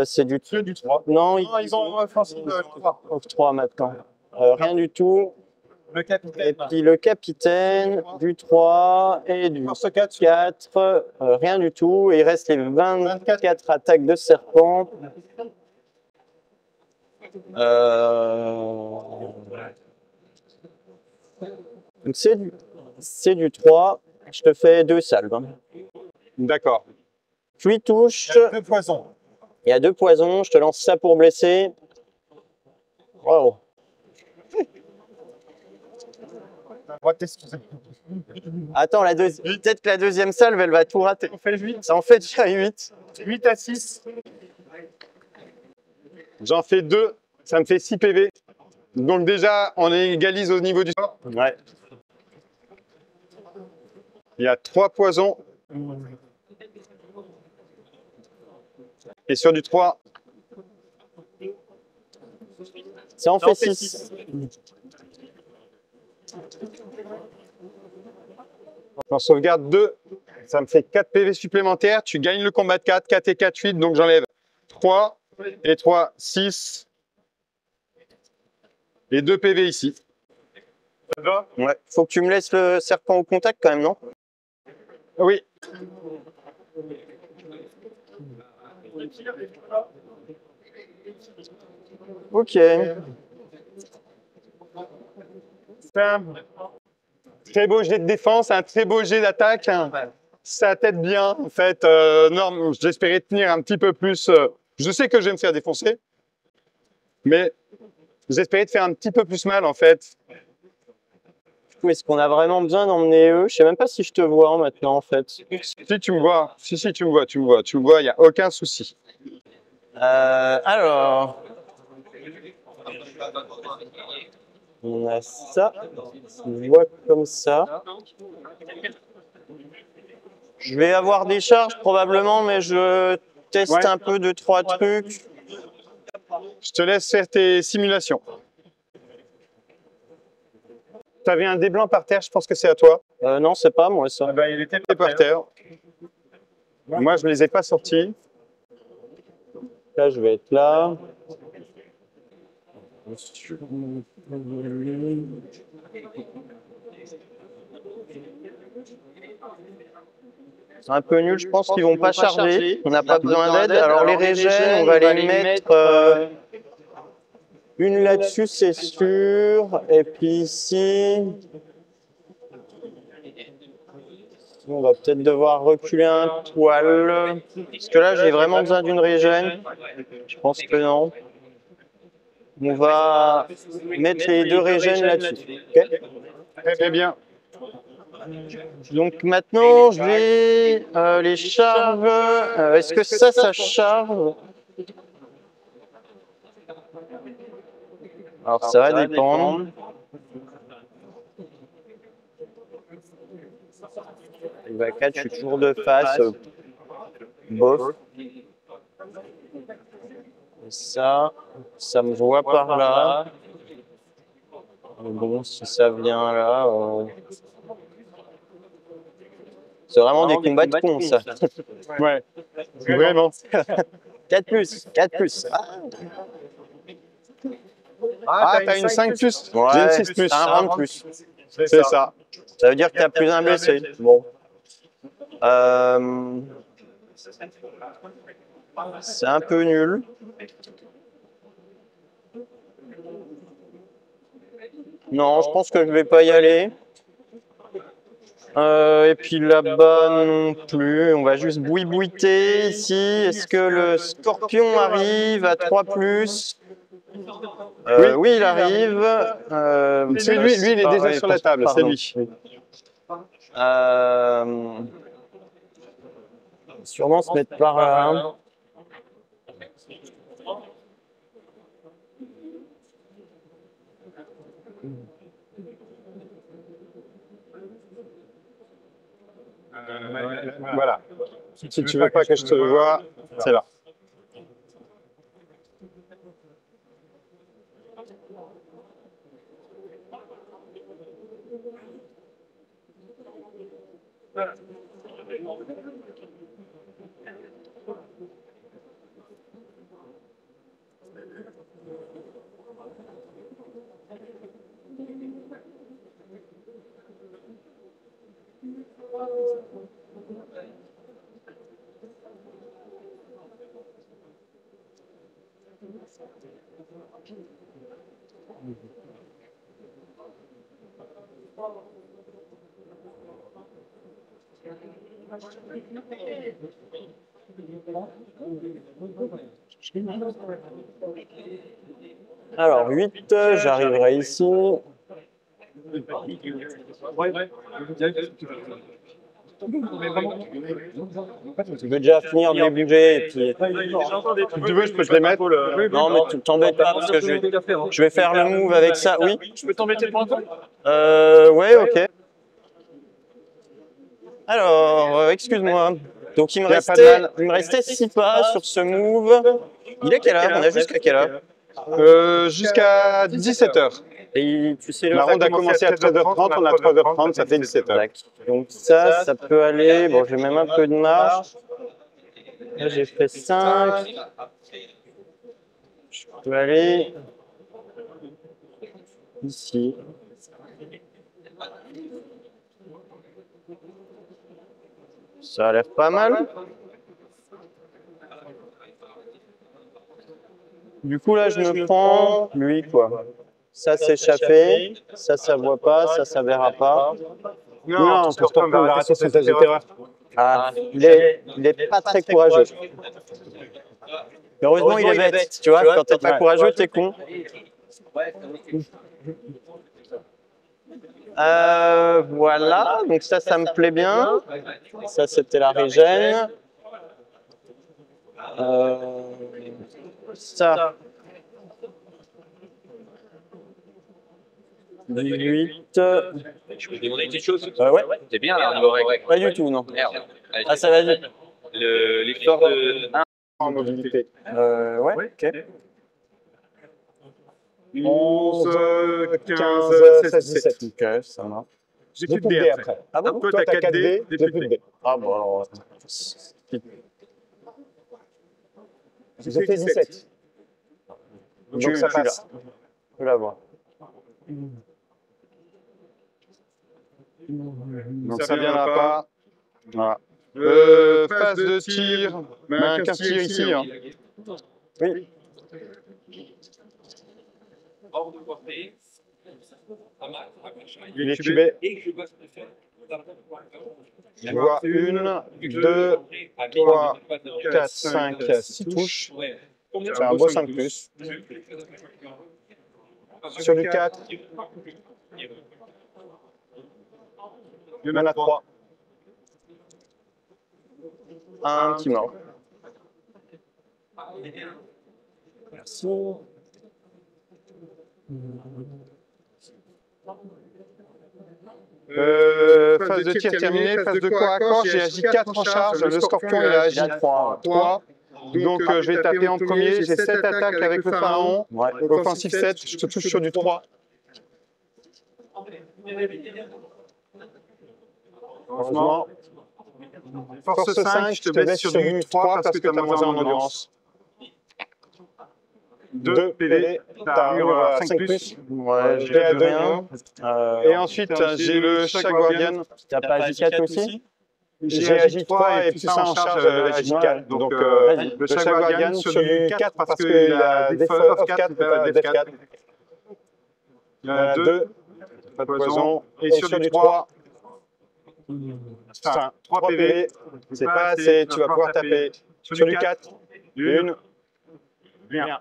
C'est du 3. Non, Ils ont offensive 3. 3 maintenant. Rien du tout. Le capitaine. Et puis le capitaine du 3 et du 4, rien du tout. Et il reste les 24 attaques de serpent. Donc c'est du 3. Je te fais 2 salves. D'accord. Puis touche. 2 poisons. Il y a 2 poisons. Je te lance ça pour blesser. Wow. Attends, peut-être que la deuxième salve, elle va tout rater. On fait 8. Ça en fait déjà 8. 8 à 6. J'en fais 2. Ça me fait 6 PV. Donc déjà, on égalise au niveau du score. Ouais. Il y a 3 poisons. Et sur du 3, Ça en fait 6. j'en sauvegarde 2. Ça me fait 4 PV supplémentaires. Tu gagnes le combat de 4. 4 et 4, 8. Donc j'enlève 3 et 3, 6. Et 2 PV ici. Ça va? Ouais. Faut que tu me laisses le serpent au contact quand même, non? Oui. Ok. C'est un très beau jet de défense, un très beau jet d'attaque. Ça tête bien, en fait. Non, j'espérais tenir un petit peu plus. Je sais que je vais me faire défoncer, mais j'espérais te faire un petit peu plus mal, en fait. Est-ce qu'on a vraiment besoin d'emmener eux? Je sais même pas si je te vois maintenant, en fait. Si tu me vois, si tu me vois, tu me vois, il n'y a aucun souci. Alors, on a ça. Je vois comme ça. Je vais avoir des charges probablement, mais je teste un peu 2-3 trucs. Je te laisse faire tes simulations. Tu avais un dé blanc par terre, je pense que c'est à toi. Non, c'est pas moi ça. Il était par terre. Moi, je ne les ai pas sortis. Là, je vais être là. C'est un peu nul, je pense qu'ils vont pas charger. On n'a pas besoin d'aide. Alors les régènes, on va les mettre une là-dessus, c'est sûr. Et puis ici, on va peut-être devoir reculer un poil. Parce que là, j'ai vraiment besoin d'une régène. Je pense que non. On va mettre les 2 régènes là-dessus. Okay. Très bien. Donc maintenant, j'ai les charges. Est-ce que ça charge? Alors ça va dépendre. Il va 4, je suis toujours de face. Bof. Et ça me voit par là. Mais bon, si ça vient là. C'est vraiment des combats de cons, ça. Ouais, vraiment. 4 plus, 4 plus. Ah, t'as une 5 plus. Ouais, j'ai une 6 plus. un rang de plus. C'est ça. Ça veut dire que tu as plus un blessé. Bon. C'est un peu nul. Non, je pense que je vais pas y aller. Et puis là-bas non plus. On va juste bouiter ici. Est-ce que le scorpion arrive à 3 plus? Oui, il arrive. C'est lui, il est déjà sur la table, c'est lui. Sûrement se mettre par là. Voilà. Si tu veux pas que je te voie, c'est là. Alors, 8, j'arriverai ici. Tu veux déjà finir de les bouger et puis... Si tu veux, je peux te les mettre. Non, mais t'embête pas parce que je vais faire le move avec ça. Oui. Je peux t'embêter pour un peu? Ouais, ok. Alors, excuse-moi. Donc, il me restait 6 pas sur ce move. Il est quelle heure? On a jusqu'à quelle heure? Jusqu'à 17h. Et tu sais, La ronde a commencé à 13h30, on a 3h30, ça fait 17h. Donc ça peut aller. Bon, j'ai même un peu de marge. Là, j'ai fait 5. Je peux aller ici. Ça a l'air pas mal. Du coup, là, je me prends lui, quoi. Ça s'échapper, ça voit pas, ça verra pas. Non, surtout on va rater son test de terreur. Ah, il est pas très courageux. Heureusement, il est bête, tu vois, quand t'es pas courageux, t'es con. Voilà, donc ça me plaît bien. Ça, c'était la régène. Ça. 18. Je peux te demander une petite chose? Ouais. C'est bien là, au niveau règle. Pas du tout, non. Merde. Allez, Ah, ça va vite. L'histoire de 1. En mobilité. Ouais, ok. 11, 15, 16, 17. Ok, ça marche. J'ai plus de dés après. Ah bon? Toi, t'as 4 dés, j'ai plus de dés. Ah bon, alors... J'ai fait 17. Donc ça passe. Je peux l'avoir. Donc ça viendra pas. Voilà. Phase de tir. 15 tirs ici. Hein. Oui. Hors de portée. Il est cubé. Je vois 1, 2, 3, 4, 5, 6 touches. C'est un beau 5 plus. Sur du 4, il y en a 3. Un petit mort. Merci. Phase de tir terminée, phase de corps à corps, j'ai agi 4 en charge, le scorpion il a agi 3. Donc je vais taper en premier, j'ai 7 attaques avec le pharaon, offensif 7, je te touche sur du 3. Heureusement. Force 5, je te baisse sur du 3 parce que tu as moins 1 en endurance. 2 PV, t'as armure à 5 plus. Ouais, J'ai à 2 rien. Et ensuite, j'ai le Chaguardian. T'as pas agi 4 aussi? J'ai agi 3 et plus ça en charge agi 4. Donc le Chaguardian sur du 4 parce qu'il a des off 4, pas def 4. Il y en a 2, pas de poison. Et sur du 3, enfin 3 PV, c'est pas assez, tu vas pouvoir taper. Sur du 4, 1, rien.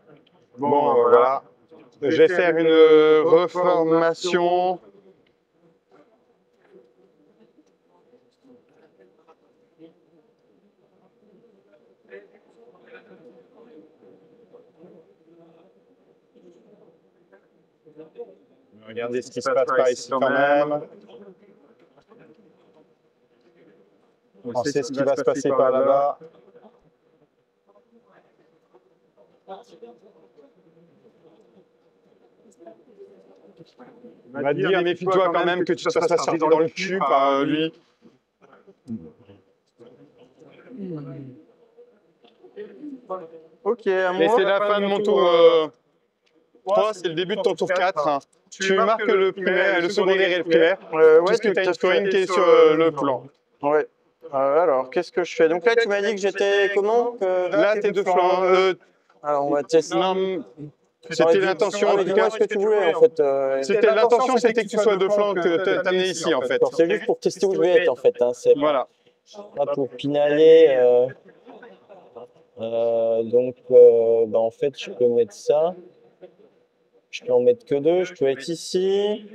Bon, voilà. Je vais faire une reformation. Regardez ce qui se passe par ici quand même. On sait ce qui va se passer par là-bas. On va te dire, méfie-toi quand même que tu te fasses pas sortir dans le cul par lui. Ok, à Et moi. c'est la fin de mon tour 3, c'est le début de ton tour 4. Tu marques le primaire et le secondaire et le primaire, Ouais, puisque tu as une scoring qui est sur le plan. Ouais. Alors, qu'est-ce que je fais? Donc là, tu m'as dit que j'étais comment? Là, t'es de flanc. Alors, on va tester. Non, c'était l'intention. Ah, En mais tout dis-moi cas, ce que tu voulais, en fait. c'était l'intention, c'était que tu sois de flanc, que t'amener ici, en fait. C'est juste pour tester où je vais être, en fait. Hein. C'est Voilà. pas pour pinailler. Donc, bah, en fait, je peux mettre ça. Je peux en mettre que deux. Je peux être ici.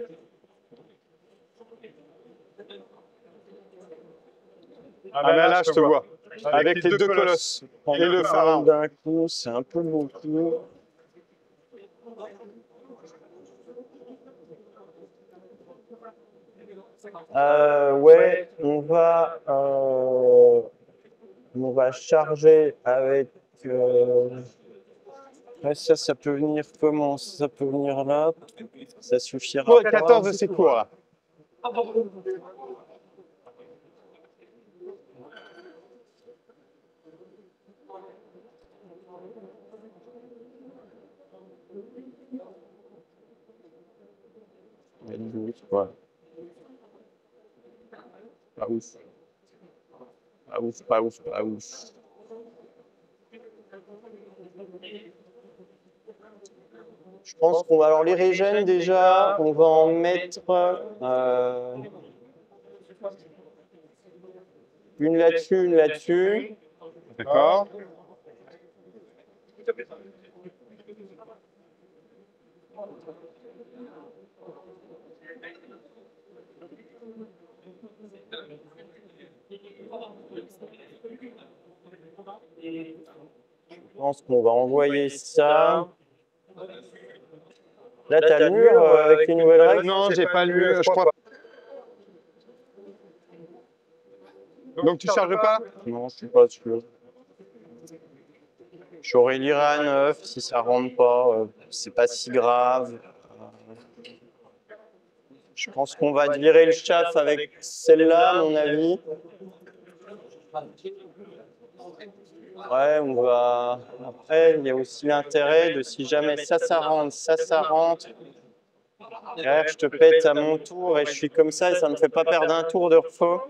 Ah ben là, je te vois. Avec les deux colosses et le pharaon. D'un coup, c'est un peu beaucoup. Ouais, on va charger avec. Ouais, ça peut venir comment? Ça peut venir là. Ça suffira. Pour 14 de ces cours là. Ouais. Pas ouf. Pas ouf, pas ouf, pas ouf. Je pense qu'on va. Alors, les régènes, déjà, on va en mettre une là-dessus, une là-dessus. D'accord. Je pense qu'on va envoyer ça. Là, tu as le mur avec les nouvelles règles? Non, j'ai pas lu, je crois. Donc tu charges pas? Non, je suis pas sûr. J'aurai l'IRA 9, si ça rentre pas, c'est pas si grave. Je pense qu'on va virer le chaff avec celle-là, à mon avis. Ouais, on va. Après, il y a aussi l'intérêt de si jamais ça rentre, ça rentre. Derrière, je te pète à mon tour et je suis comme ça et ça me fait pas perdre un tour de repos.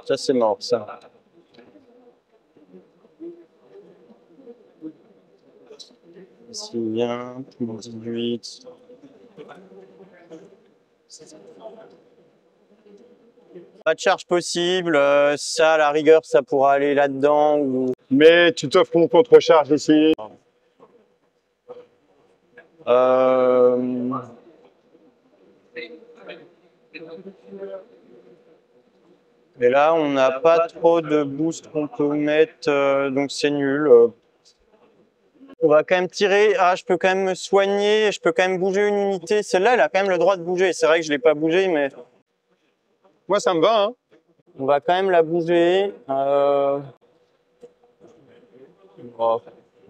Ça, c'est mort, ça. Ici, bien, plus 18. Pas de charge possible. Ça, à la rigueur, ça pourra aller là-dedans. Ou... Mais tu t'offres une contre-charge ici. Et là, on n'a pas trop de boost qu'on peut mettre, donc c'est nul. On va quand même tirer. Ah, je peux quand même me soigner. Je peux quand même bouger une unité. Celle-là, elle a quand même le droit de bouger. C'est vrai que je ne l'ai pas bougé, mais... Moi, ça me va, hein. On va quand même la bouger. On va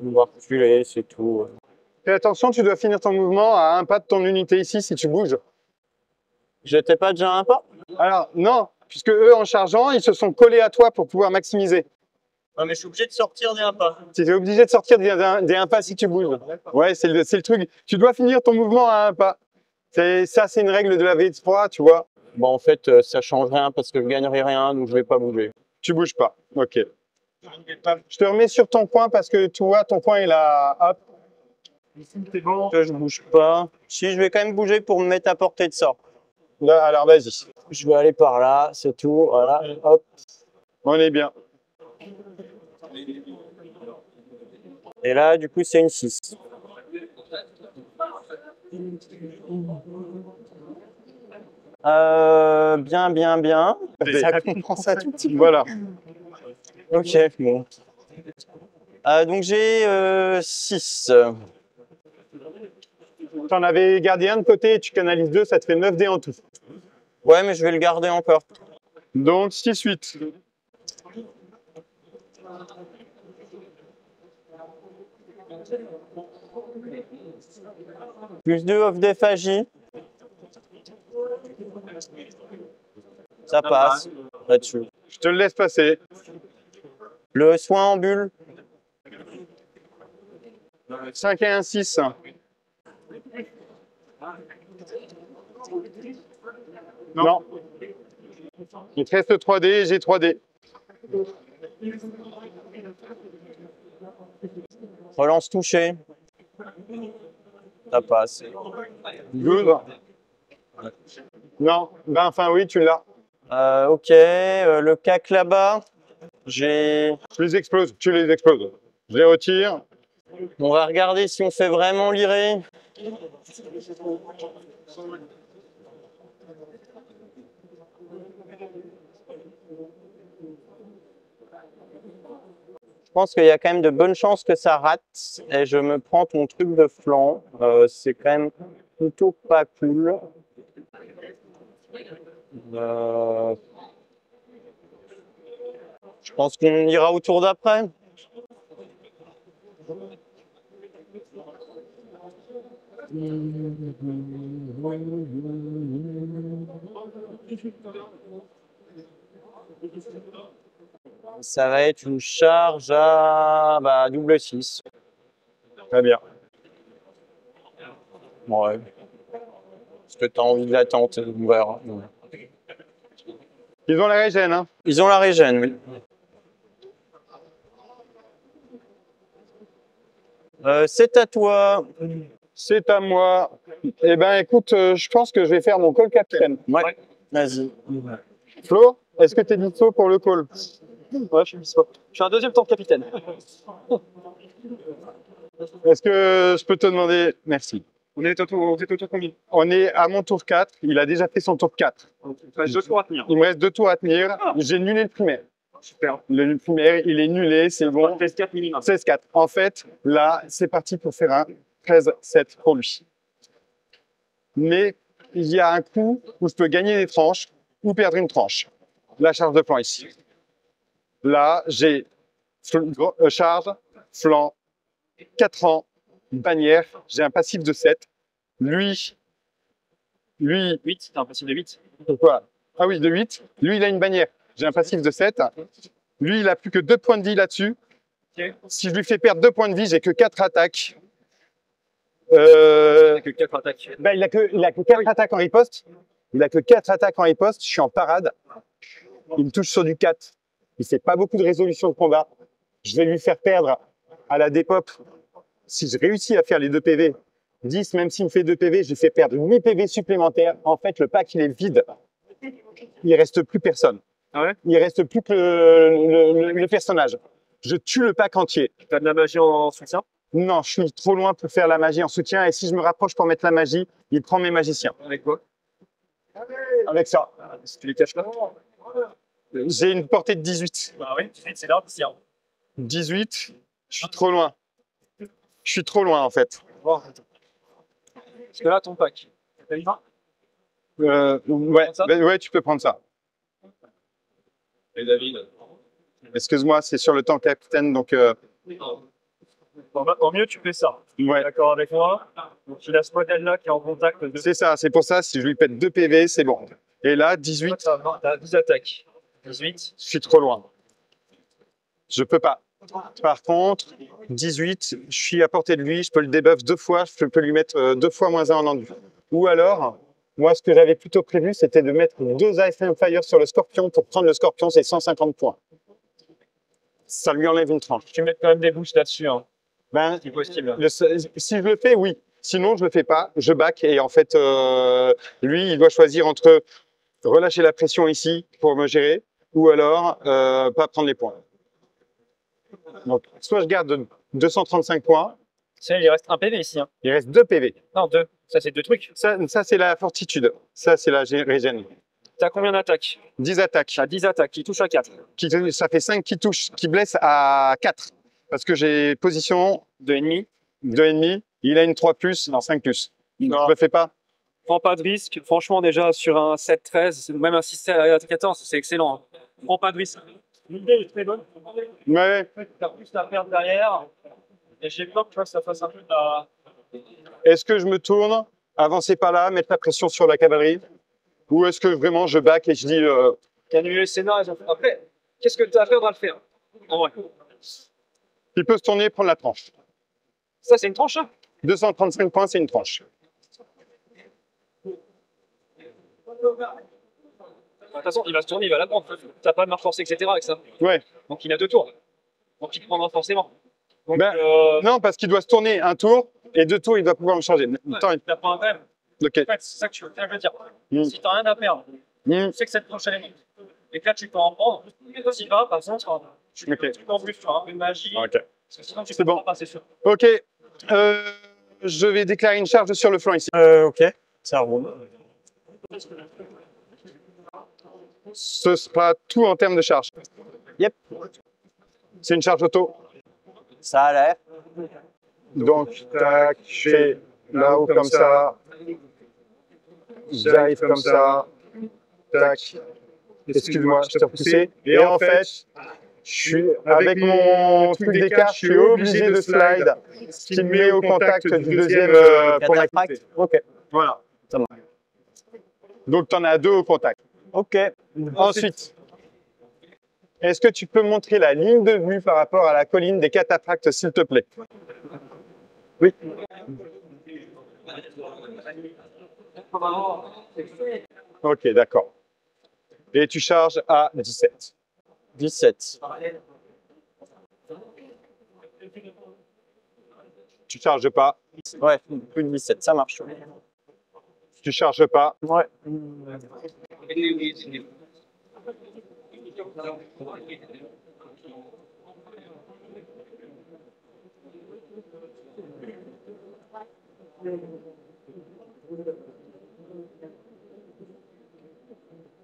reculer, c'est tout. Fais attention, tu dois finir ton mouvement à un pas de ton unité ici si tu bouges. J'étais pas déjà un pas? Alors, non, puisque eux, en chargeant, ils se sont collés à toi pour pouvoir maximiser. Non, mais je suis obligé de sortir des un pas. Tu es obligé de sortir des un pas si tu bouges. Ouais, c'est le truc. Tu dois finir ton mouvement à un pas. Ça, c'est une règle de la V3, tu vois. Bon, en fait, ça change rien parce que je gagnerai rien, donc je vais pas bouger. Tu bouges pas. Ok. Je te remets sur ton coin parce que tu vois, ton coin est là. Hop. Bon. Je bouge pas. Si, je vais quand même bouger pour me mettre à portée de sort. Là, alors, vas-y. Je vais aller par là, c'est tout. Voilà, hop. On est bien. Et là, du coup, c'est une 6. Bien, bien, bien. Ça comprend ça tout petit peu. Voilà. Ok, bon. Donc j'ai 6. Tu en avais gardé un de côté et tu canalises 2, ça te fait 9 dés en tout. Ouais, mais je vais le garder encore. Donc 6-8. Plus 2 off d'effagie. Ça passe là-dessus. Je te le laisse passer. Le soin en bulle. 5 et 1, 6. Non. Il te reste 3 dés, j'ai 3 dés. Relance touchée. Ça passe. 12. Non, ben enfin oui, tu l'as. Ok, le cac là-bas. Je les explose, tu les exploses. Je les retire. On va regarder si on fait vraiment l'iré. Je pense qu'il y a quand même de bonnes chances que ça rate. Et je me prends ton truc de flanc. C'est quand même plutôt pas cool. Je pense qu'on ira au tour d'après. Ça va être une charge à double 6. Très bien. Ouais. Est-ce que tu as envie de la tenter? On verra. Ils ont la régène, hein. Ils ont la régène, oui. C'est à toi. C'est à moi. Eh ben écoute, je pense que je vais faire mon call capitaine. Ouais. Vas-y. Flo, est-ce que tu es dispo pour le call? Ouais, je suis dispo. Je suis un deuxième temps de capitaine. Est-ce que je peux te demander... Merci. Vous êtes au tour combien? On est à mon tour 4. Il a déjà fait son tour 4. Il reste 2 tours à tenir. Il me reste 2 tours à tenir. J'ai nulé le primaire. Super. Le primaire, il est nulé, c'est bon. 16-4 minimum. 16-4. En fait, là, c'est parti pour faire un 13-7 pour lui. Mais il y a un coup où je peux gagner des tranches ou perdre une tranche. La charge de flanc ici. Là, j'ai charge, flanc, 4 ans, bannière. J'ai un passif de 7. Lui, 8, t'as un passif de 8. voilà. Ah oui, de 8. Lui, il a une bannière. J'ai un passif de 7. Lui, il a plus que 2 points de vie là-dessus. Ok. Si je lui fais perdre 2 points de vie, j'ai que 4 attaques. T'as que 4 attaques. Ben, il a que 4 attaques en riposte. Il a que 4 attaques en riposte. Je suis en parade. Il me touche sur du 4. Il fait pas beaucoup de résolution de combat. Je vais lui faire perdre à la dépop. Si je réussis à faire les 2 PV, 10, même s'il me fait 2 PV, je lui fais perdre 8 PV supplémentaires. En fait, le pack, il est vide. Il reste plus personne. Ah ouais? Il reste plus que le personnage. Je tue le pack entier. T'as de la magie en soutien? Non, je suis trop loin pour faire la magie en soutien. Et si je me rapproche pour mettre la magie, il prend mes magiciens. Avec quoi? Avec ça, Si tu les caches là? j'ai une portée de 18. Bah oui, c'est large ici. 18, je suis trop loin. Je suis trop loin, en fait. Parce que là, ton pack. T'as vu ça? Ouais, ça ouais, tu peux prendre ça. Et David? Excuse-moi, c'est sur le temps capitaine, donc... Au mieux, tu fais ça. ouais, D'accord avec moi? Donc, il a ce modèle-là qui est en contact de. c'est ça. C'est pour ça, si je lui pète 2 PV, c'est bon. Et là, 18, T'as 10 attaques. 18. je suis trop loin. Je peux pas. Par contre, 18, je suis à portée de lui, je peux le debuff 2 fois, je peux lui mettre 2 fois -1 en enduit. Ou alors, moi, ce que j'avais plutôt prévu, c'était de mettre 2 Ice and Fire sur le scorpion. Pour prendre le scorpion, c'est 150 points. Ça lui enlève une tranche. Tu mets quand même des boosts là-dessus, hein, Ben, si possible. si je le fais, oui. Sinon, je le fais pas, je back. Et en fait, lui, il doit choisir entre relâcher la pression ici pour me gérer, ou alors pas prendre les points. Donc, soit je garde 235 points, Tu sais, il reste un PV ici. Hein. il reste 2 PV. Non, 2. Ça, c'est 2 trucs. Ça c'est la fortitude. Ça, c'est la régène. T'as combien d'attaques? 10 attaques. T'as 10 attaques qui touchent à 4. Ça fait 5 qui touchent, qui blessent à 4. Parce que j'ai position 2,5. 2,5. Il a une 3+, non 5+. Non. Je le fais pas. Prends pas de risque. Franchement, déjà sur un 7-13, même un 6-14, c'est excellent. Hein. Prends pas de risque. L'idée est très bonne. Ouais. Tu as plus à perdre derrière. Et j'ai peur que ça fasse un peu de la... Est-ce que je me tourne, avancer par là, mettre la pression sur la cavalerie? Ou est-ce que vraiment je back et je dis Annuler le scénario. Après, qu'est-ce que tu as à perdre à le faire? En vrai. il peut se tourner et prendre la tranche. Ça, c'est une tranche. Hein. 235 points, c'est une tranche. De toute façon, il va se tourner, il va la prendre. T'as pas de marche forcée, etc. avec ça. Ouais. Donc il a 2 tours. Donc il prendra forcément. Donc, Ben, non, parce qu'il doit se tourner un tour et 2 tours, il doit pouvoir me changer. Attends, tu la prends quand même. ok. En fait, c'est ça que je veux dire. Mm. Si t'as rien à perdre, Mm. tu sais que cette tranche elle est monte. Et que là, tu peux en prendre. Si va, par exemple, tu peux Ok. un truc en plus, tu vois, une magie. Ok. Parce que sinon, tu C'est peux bon. pas passer sûr. Ok. Je vais déclarer une charge sur le flanc ici. Ok, ça roule. Ce sera tout en termes de charge. Yep, C'est une charge auto. ça a l'air. Donc, tac, je fais là-haut comme ça. J'arrive comme ça. Tac. Excuse-moi, je t'ai repoussé. Et en fait, je suis, avec mon truc d'écart, je suis obligé de slide, ce qui me met au contact du deuxième pour Cataphract. Ok, Voilà. ça marche. Donc, tu en as 2 au contact. Ok. Ensuite, est-ce que tu peux montrer la ligne de vue par rapport à la colline des cataphractes, s'il te plaît? Oui. Ok, d'accord. Et tu charges à 17. 17. Tu charges pas. Ouais, plus de 17, ça marche. Tu charges pas. Ouais.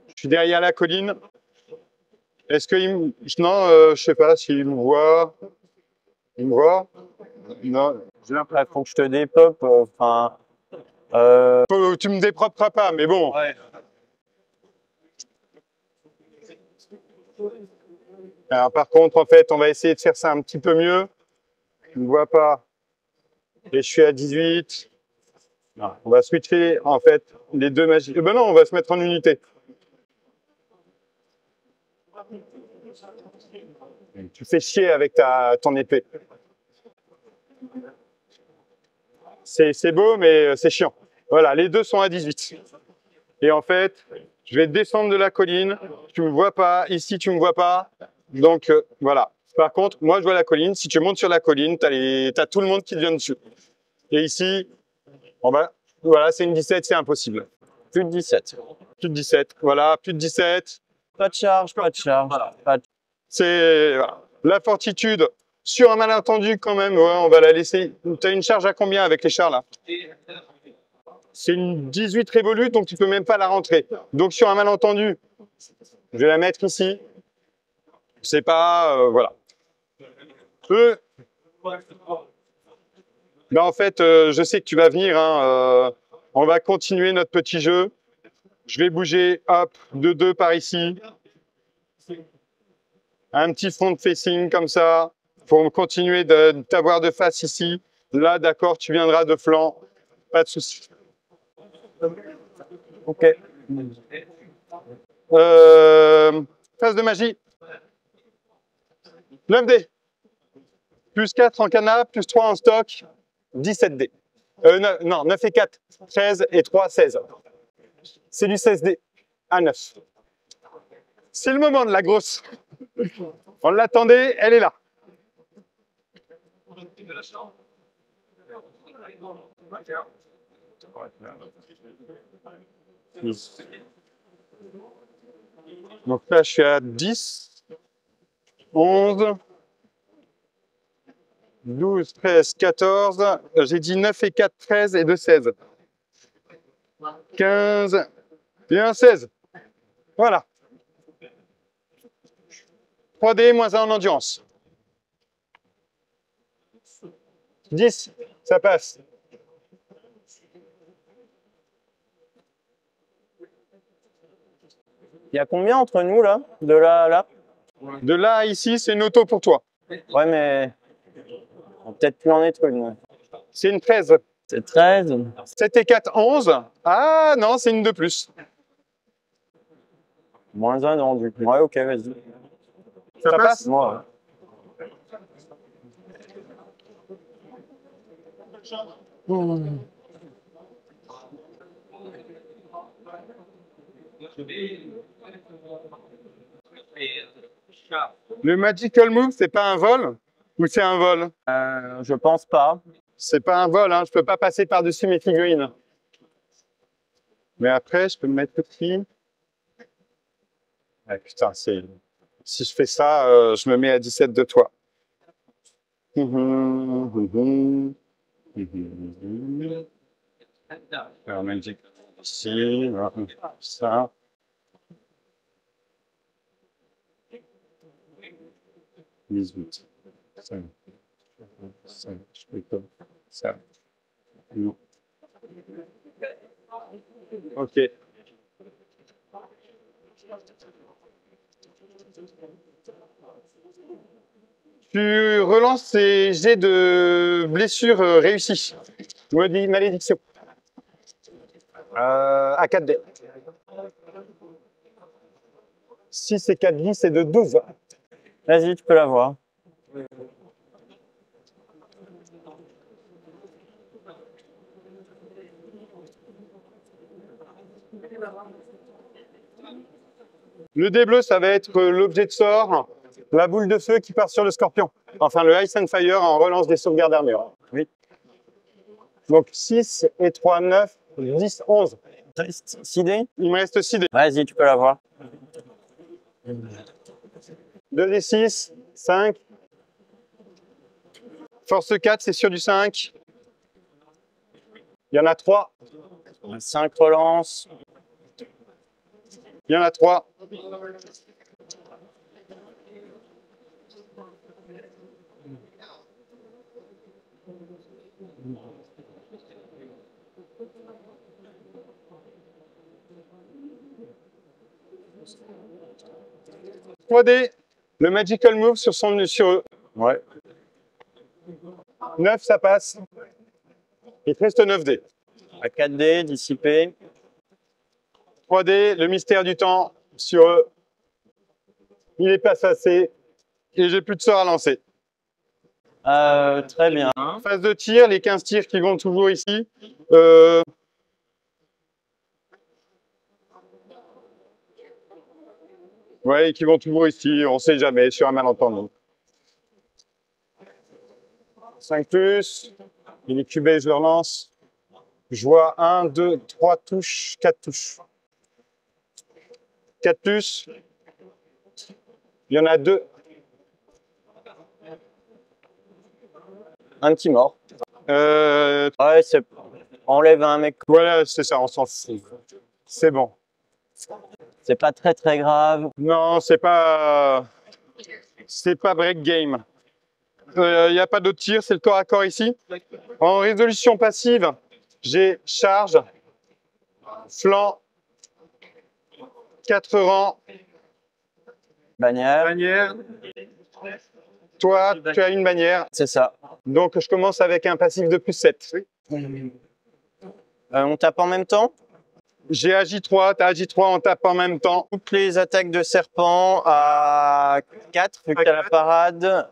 Je suis derrière la colline. Est-ce qu'il me... Non, je sais pas s'il me voit. Il me voit? Non. J'ai l'impression. Il faut que je te dépop. Enfin. Tu me déproperas pas, mais bon. Ouais. Alors, par contre, en fait, on va essayer de faire ça un petit peu mieux. Je ne vois pas. Et je suis à 18. Non, on va switcher, en fait, les 2 magies. Ben non, on va se mettre en unité. Tu fais chier avec ton épée. C'est beau, mais c'est chiant. Voilà, les 2 sont à 18. Et en fait, je vais descendre de la colline. Tu ne me vois pas. Ici, tu ne me vois pas. Donc, voilà. Par contre, moi, je vois la colline. Si tu montes sur la colline, tu as tout le monde qui vient dessus. Et ici, en bas, voilà, c'est une 17, c'est impossible. Plus de 17. Plus de 17. Voilà, plus de 17. Pas de charge, pas de charge. Pas de... C'est voilà. La fortitude. Sur un malentendu, quand même, ouais, on va la laisser. Tu as une charge à combien avec les chars, là? C'est une 18 révolue, donc tu peux même pas la rentrer. Donc, sur un malentendu, je vais la mettre ici. C'est pas... voilà. Ben, en fait, je sais que tu vas venir. Hein, on va continuer notre petit jeu. Je vais bouger, hop, de 2 par ici. Un petit front facing comme ça, pour continuer de t'avoir de face ici. Là, d'accord, tu viendras de flanc, pas de souci. Ok. Phase de magie. 9 dés. Plus 4 en canap, plus 3 en stock, 17 dés. Non, 9 et 4, 13 et 3, 16. C'est du 16 dés à 9. C'est le moment de la grosse. On l'attendait, elle est là. Donc là, je suis à 10, 11, 12, 13, 14. J'ai dit 9 et 4, 13 et 2, 16. 15 et 1, 16. Voilà. 3D moins 1 en endurance. 10, ça passe. Il y a combien entre nous là? De là à là? De là à ici, c'est une auto pour toi. Ouais, mais on va peut-être plus en être une. C'est une 13. C'est 13. 7 et 4, 11. Ah non, c'est une de plus. Moins 1 rendu. Ouais, ok, vas-y. Ça passe? Moi, Le Magical Move, c'est pas un vol ou c'est un vol? je pense pas. C'est pas un vol, hein. Je peux pas passer par-dessus mes figurines. Mais après, je peux me mettre petit. Ah, putain, c'est... Si je fais ça, je me mets à 17 de toi. Alors, Magic ici, voilà, ça. Bisous. Ça, je peux pas. Ça. Non. Ok. Tu relances ces jets de blessures réussis. Malédiction. À 4D. 6 et 4 10, c'est de 12. Vas-y, tu peux l'avoir. Le dé bleu, ça va être l'objet de sort, la boule de feu qui part sur le scorpion. Enfin, le Ice and Fire en relance des sauvegardes d'armure. Oui. Donc 6 et 3, 9, 10, 11. 6 dés? Il me reste 6 dés. Vas-y, tu peux l'avoir. 2 d 6, 5. Force 4, c'est sur du 5. Il y en a 3. 5 relances. Il y en a 3. D. Le Magical Move sur eux. Ouais. 9, ça passe. Il te reste 9 dés. À 4 dés, dissipé. 3D, le mystère du temps sur eux. Il est pas assez. Et j'ai plus de sort à lancer. Très bien. Phase de tir, les 15 tirs qui vont toujours ici. Ouais, qui vont toujours ici, on sait jamais, sur un malentendu. 5 plus, il est cubé, je le relance. Je vois 1, 2, 3 touches, 4 touches. 4 plus. Il y en a 2. Un petit mort. Euh, Ouais, c'est... Enlève un mec. voilà, c'est ça, on s'en fout. C'est bon. C'est pas très très grave. Non, c'est pas break game. Il n'y a pas d'autre tir, c'est le corps à corps ici. En résolution passive, j'ai charge, flanc, 4 rangs, Bannière. bannière. Toi, tu as une bannière. C'est ça. Donc, je commence avec un passif de plus 7. On tape en même temps. J'ai agi 3, tu as agi 3, on tape en même temps. Toutes les attaques de serpent à 4, vu que t'as la parade.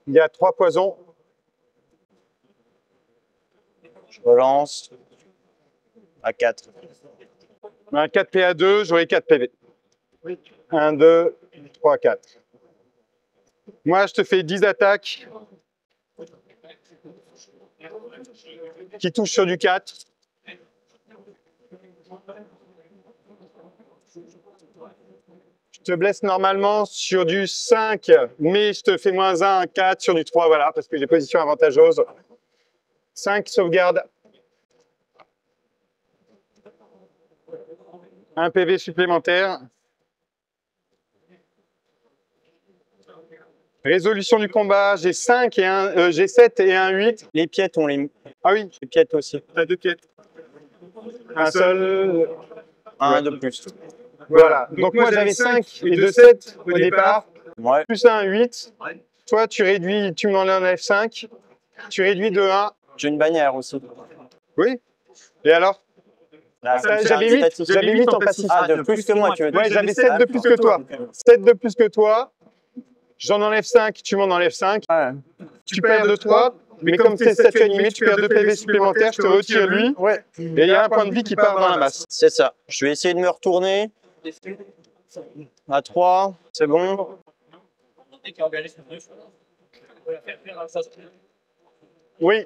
Il y a 3 poisons. Je relance. À 4. Un 4 PA 2, j'aurai 4 PV. 1, 2, 3, 4. Moi, je te fais 10 attaques qui touchent sur du 4. Je te blesse normalement sur du 5, mais je te fais moins 1, 4 sur du 3, voilà, parce que j'ai position avantageuse. 5 sauvegardes. 1 PV supplémentaire. Résolution du combat, j'ai 5 et un, j'ai 7 et un 8. Les piètes, on les Ah oui, piètes aussi. t'as 2 piètes. Un seul. Un de plus. Voilà. Donc moi j'avais 5 et 2 7 au départ, Ouais. plus un 8. Toi tu réduis, tu m'en enlèves 5. Tu réduis de 1. J'ai une bannière aussi. Oui. Et alors? Là, c'est J'avais un 8, statistique. j'avais 8 en passif. Ah, de plus que moi, tu veux dire. Ouais, j'avais 7 de plus que toi. 7 de plus que toi. J'en enlève 5, tu m'en enlèves 5. Ouais. Tu perds de 3. Mais comme c'est statut animé, tu perds 2 PV supplémentaires, je te retire lui. Ouais. Et il y a un point de vie qui part dans la masse. C'est ça. Je vais essayer de me retourner. À 3, c'est bon. Oui,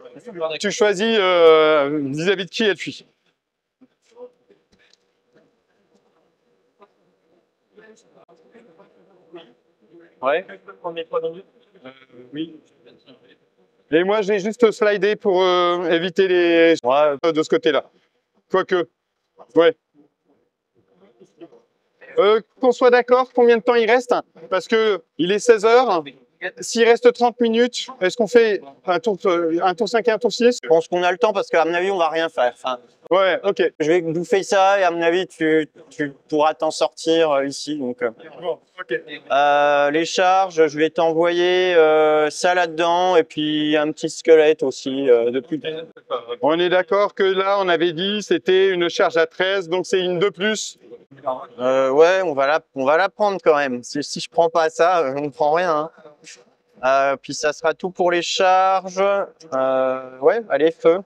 tu choisis vis-à-vis de qui elle fuit. Ouais. Oui. Et moi, je vais juste slider pour éviter les Ouais. de ce côté-là. Quoique, ouais. Qu'on soit d'accord, combien de temps il reste? Parce que il est 16 heures. S'il reste 30 minutes, est-ce qu'on fait un tour 5 et un tour 6? Je pense qu'on a le temps parce qu'à mon avis, on va rien faire. Enfin, Ouais, ok. je vais bouffer ça et à mon avis, tu pourras t'en sortir ici. Donc, Bon, ok. les charges, je vais t'envoyer ça là-dedans et puis un petit squelette aussi depuis. On est d'accord que là, on avait dit c'était une charge à 13, donc c'est une de plus. Ouais, on va la prendre quand même. Si je prends pas ça, on ne prend rien. Hein. Puis ça sera tout pour les charges. Ouais, allez, feu.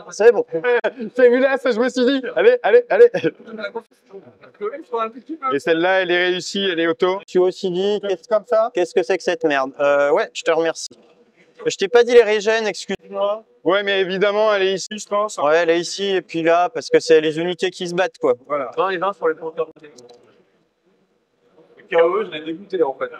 C'est bon. C'est vu là, ça je me suis dit. Allez, allez, allez. Et celle-là, elle est réussie, elle est auto. Tu as aussi dit, Comme ça? qu'est-ce que c'est que cette merde? Ouais, je te remercie. Je t'ai pas dit les régènes, excuse-moi. Ouais, mais évidemment, elle est ici, je pense. Ouais, elle est ici et puis là, parce que c'est les unités qui se battent, quoi. Voilà. 20 et 20 sur les compteurs. KE, je l'ai dégoûté en fait.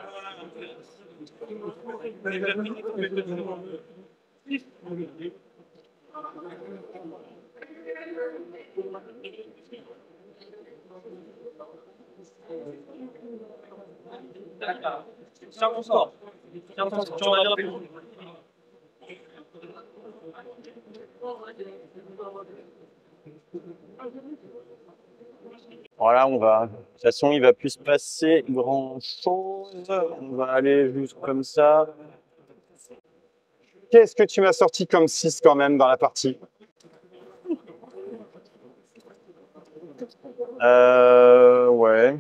Tiens mon sort. Tiens ton sort. Tu en as bien fait. Voilà, on va. De toute façon, il va plus se passer grand-chose. On va aller juste comme ça. Qu'est-ce que tu m'as sorti comme 6 quand même dans la partie? Ouais.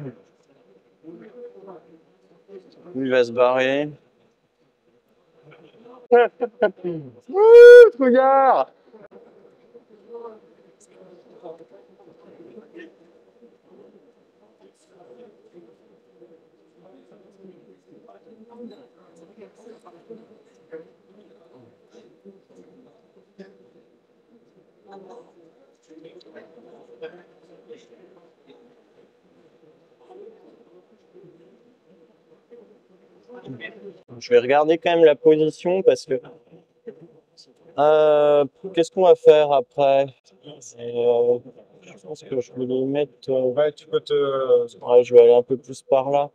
Il va se barrer. Ouh, regarde! Je vais regarder quand même la position parce que. Qu'est-ce qu'on va faire après? Je pense que je vais les mettre. Ouais, tu peux te. Ouais, je vais aller un peu plus par là.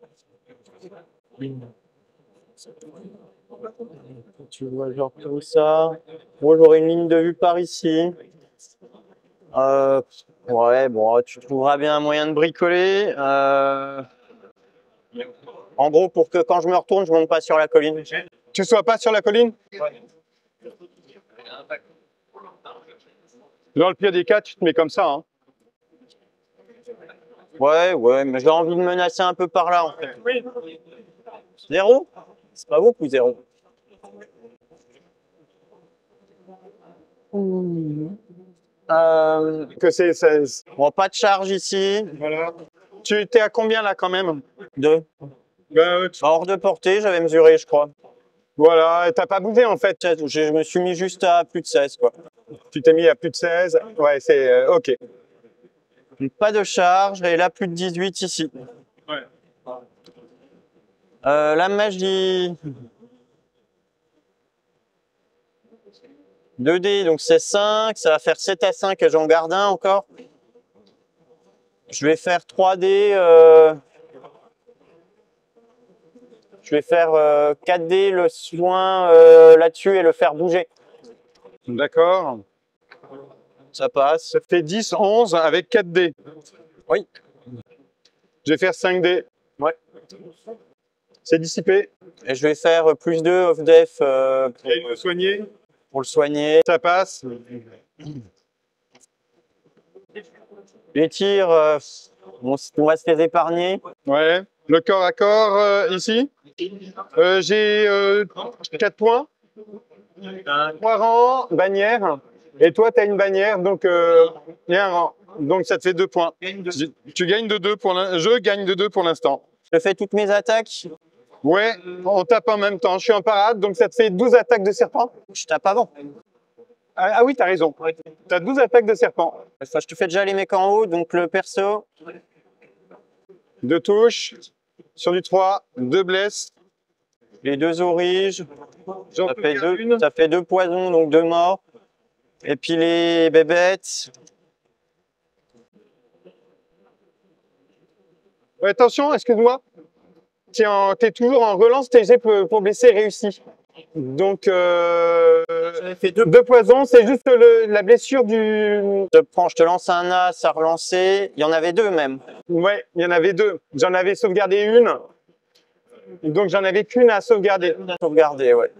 Tu vois, genre comme ça. Moi, j'aurai une ligne de vue par ici. Ouais, bon, tu trouveras bien un moyen de bricoler. En gros, pour que quand je me retourne, je ne monte pas sur la colline. Tu sois pas sur la colline? Dans le pire des cas, tu te mets comme ça. Hein. Ouais, mais j'ai envie de menacer un peu par là, en fait. 0? C'est pas beaucoup, 0. Que c'est 16. Bon, pas de charge ici. Voilà. Tu étais à combien là quand même? 2. Ben, Hors de portée, j'avais mesuré, je crois. voilà, t'as pas bougé en fait. 16, je me suis mis juste à plus de 16, quoi. Tu t'es mis à plus de 16. Ouais, c'est ok. Pas de charge, et là, plus de 18 ici. Ouais. Là, moi, je dis 2D, donc c'est 5. Ça va faire 7 à 5 et j'en garde un encore. Je vais faire 3D. Je vais faire 4D, le soin là-dessus et le faire bouger. D'accord. Ça passe. Ça fait 10, 11 avec 4D. Oui. Je vais faire 5D. Ouais. C'est dissipé. Et je vais faire plus 2 off def Et le soigner. pour le soigner. Ça passe. Les tirs, on va se les épargner. Ouais. Le corps à corps ici. J'ai 4 points. 3 rangs, bannière. Et toi, tu as une bannière, donc il y a un rang. Donc ça te fait 2 points. Tu gagnes de 2 pour l'instant. Je gagne de 2 pour l'instant. Je fais toutes mes attaques. Ouais, on tape en même temps. Je suis en parade, donc ça te fait 12 attaques de serpent. Je tape avant. Ah oui, t'as raison. T'as 12 attaques de serpent. Enfin, je te fais déjà les mecs en haut, donc le perso. 2 touches. Sur du 3, 2 blesses. Les 2 origes. J'en Ça peux fait faire 2, une. ça fait 2 poisons, donc 2 morts. Et puis les bébêtes. Ouais, attention, excuse-moi. T'es toujours en relance, tes jets pour blesser réussi. Donc, J'avais fait 2. 2 poisons, c'est juste la blessure du... Je te lance un as, ça relançait. Il y en avait 2 même. Ouais, il y en avait 2. J'en avais sauvegardé une. Donc, j'en avais qu'une à sauvegarder. Sauvegarder, ouais.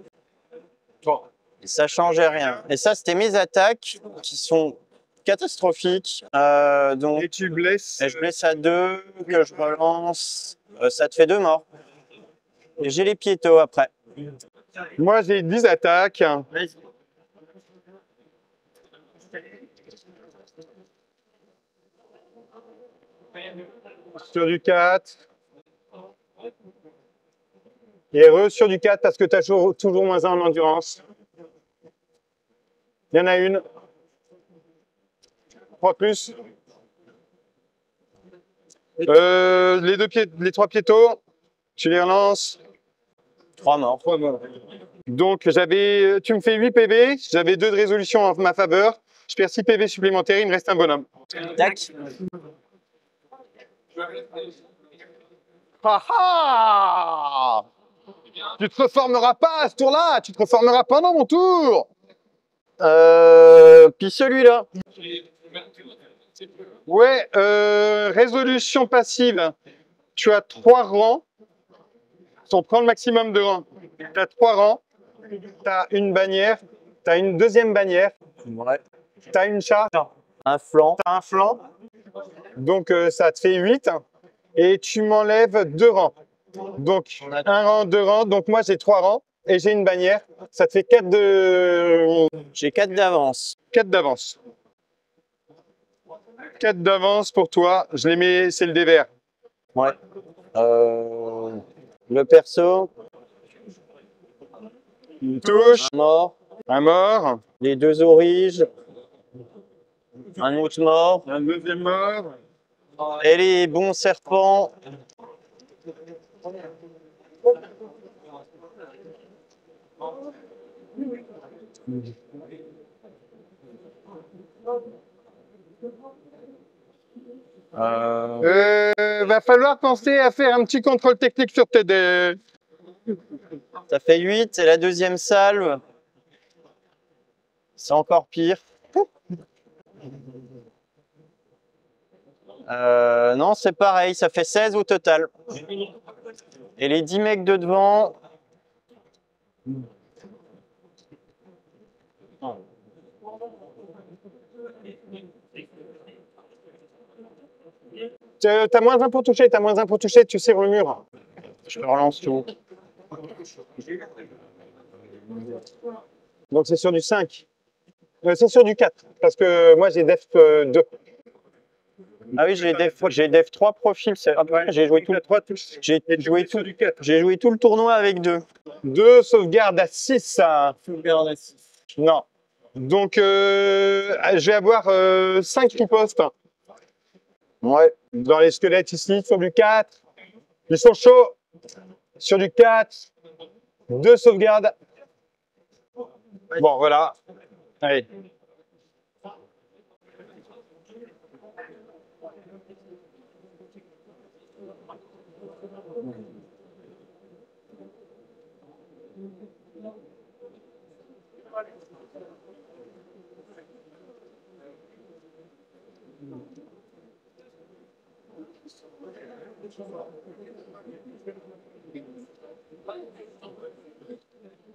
Bon. Et ça changeait rien. Et ça, c'était mes attaques qui sont catastrophiques. Donc, Et tu blesses. et je blesse à 2, que je relance. Ça te fait 2 morts. Et j'ai les piétos après. Moi, j'ai 10 attaques. Sur du 4. Et sur du 4 parce que tu as toujours moins 1 en endurance. Il y en a une. 3 plus. Les 3 piétos, tu les relances. 3 morts. Donc, tu me fais 8 PV, j'avais 2 de résolution en ma faveur. Je perds 6 PV supplémentaires, il me reste un bonhomme. Tac. Ah ah! Tu te reformeras pas à ce tour-là, tu te reformeras pendant mon tour. Puis celui-là. Ouais, résolution passive. Tu as 3 rangs. Si on prend le maximum de rangs, tu as 3 rangs. Tu as une bannière, tu as une deuxième bannière, Ouais. tu as une charge, Un flanc. tu as un flanc. Donc ça te fait 8. Et tu m'enlèves 2 rangs. Donc, un rang, 2 rangs. Donc, moi, j'ai 3 rangs et j'ai une bannière. Ça te fait 4 J'ai 4 d'avance. 4 d'avance. 4 d'avance pour toi. Je les mets, c'est le dé vert. Ouais. Le perso. Une touche, Un mort. un mort, Les 2 origes. Un autre mort. un deuxième mort. Et les bons serpents. Va falloir penser à faire un petit contrôle technique sur tes dés. Ça fait 8. Et la deuxième salve. C'est encore pire. Non, c'est pareil. Ça fait 16 au total. Et les 10 mecs de devant. T'as moins 1 pour toucher, t'as moins 1 pour toucher, tu serres le mur. Je relance tout. Donc c'est sur du 5. C'est sur du 4, parce que moi j'ai def 2. Ah oui, j'ai def 3 profils. J'ai joué tout le 3 touches. J'ai Et tu joué mets sur tout, du 4. j'ai joué tout le tournoi avec 2. 2 sauvegardes à 6. Sauvegarde à 6. Non. Donc je vais avoir 5 ripostes. Ouais. Dans les squelettes ici, sur du 4. Ils sont chauds. Sur du 4. 2 sauvegardes. Bon, voilà. Allez.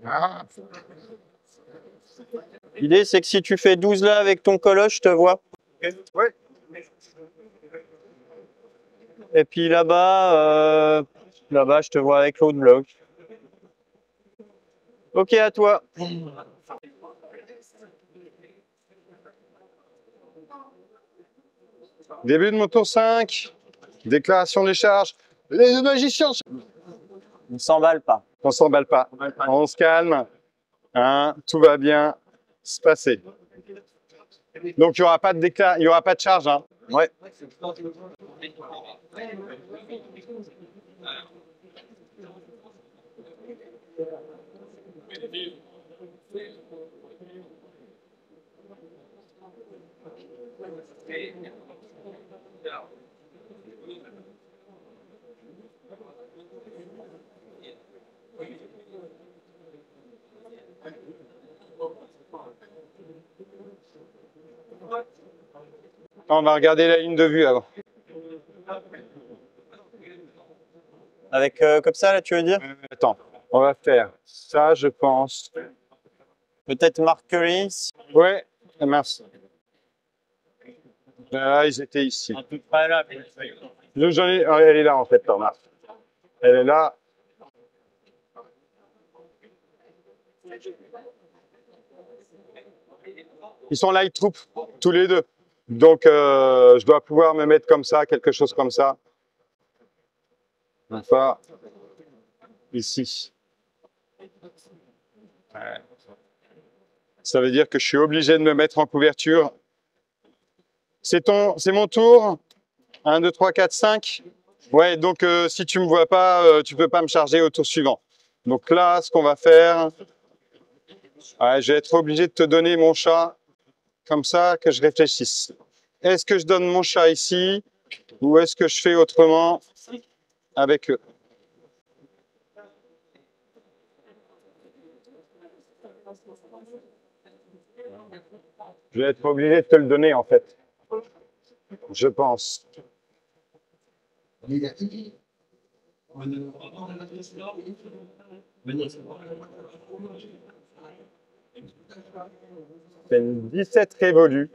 Ah. L'idée, c'est que si tu fais 12 là avec ton coloche, je te vois. Ouais. Et puis là-bas, je te vois avec l'autre bloc. Ok, à toi. Début de mon tour 5. Déclaration des charges. Les magiciens. On s'emballe pas. On s'emballe pas. On se calme. Hein, tout va bien se passer. Donc il n'y aura pas de déclat, il y aura pas de charge. Hein. Ouais. On va regarder la ligne de vue avant. Avec comme ça, là, tu veux dire? Attends, on va faire ça, je pense. Peut-être Mark Curry. Ouais, merci. Là, ils étaient ici. À peu près là. J'en ai, elle est là en fait, Thomas. Elle est là. Ils sont light troop, tous les deux. Donc, je dois pouvoir me mettre comme ça, quelque chose comme ça. Enfin, ici. Ouais. Ça veut dire que je suis obligé de me mettre en couverture. C'est mon tour. 1, 2, 3, 4, 5. Ouais, donc si tu ne me vois pas, tu ne peux pas me charger au tour suivant. Donc là, ce qu'on va faire, ouais, je vais être obligé de te donner mon chat, comme ça, que je réfléchisse. Est-ce que je donne mon chat ici, ou est-ce que je fais autrement avec eux? Je vais être obligé de te le donner, en fait. Je pense. C'est une 17 révolue.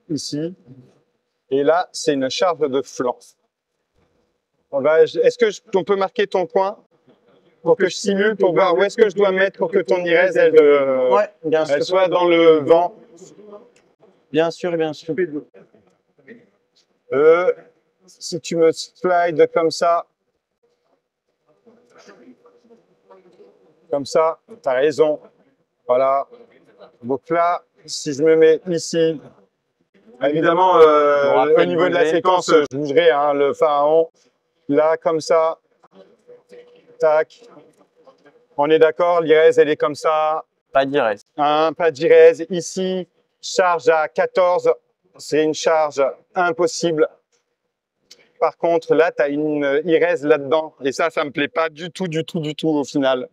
Ici. Et là, c'est une charge de flanc. Est-ce qu'on peut marquer ton point pour que je simule, pour voir où est-ce que je dois mettre pour que ton IRES, Ouais, bien sûr. elle soit dans le vent? Bien sûr, bien sûr. Si tu me slides comme ça, tu as raison. Voilà. Donc là, si je me mets ici, évidemment, au niveau de la séquence, je bougerai hein, le pharaon. Là, comme ça. Tac. On est d'accord, l'IRES, elle est comme ça. Pas d'IRES. Pas d'IRES. Ici, charge à 14. C'est une charge impossible. Par contre, là, tu as une IRES là-dedans. Et ça me plaît pas du tout au final.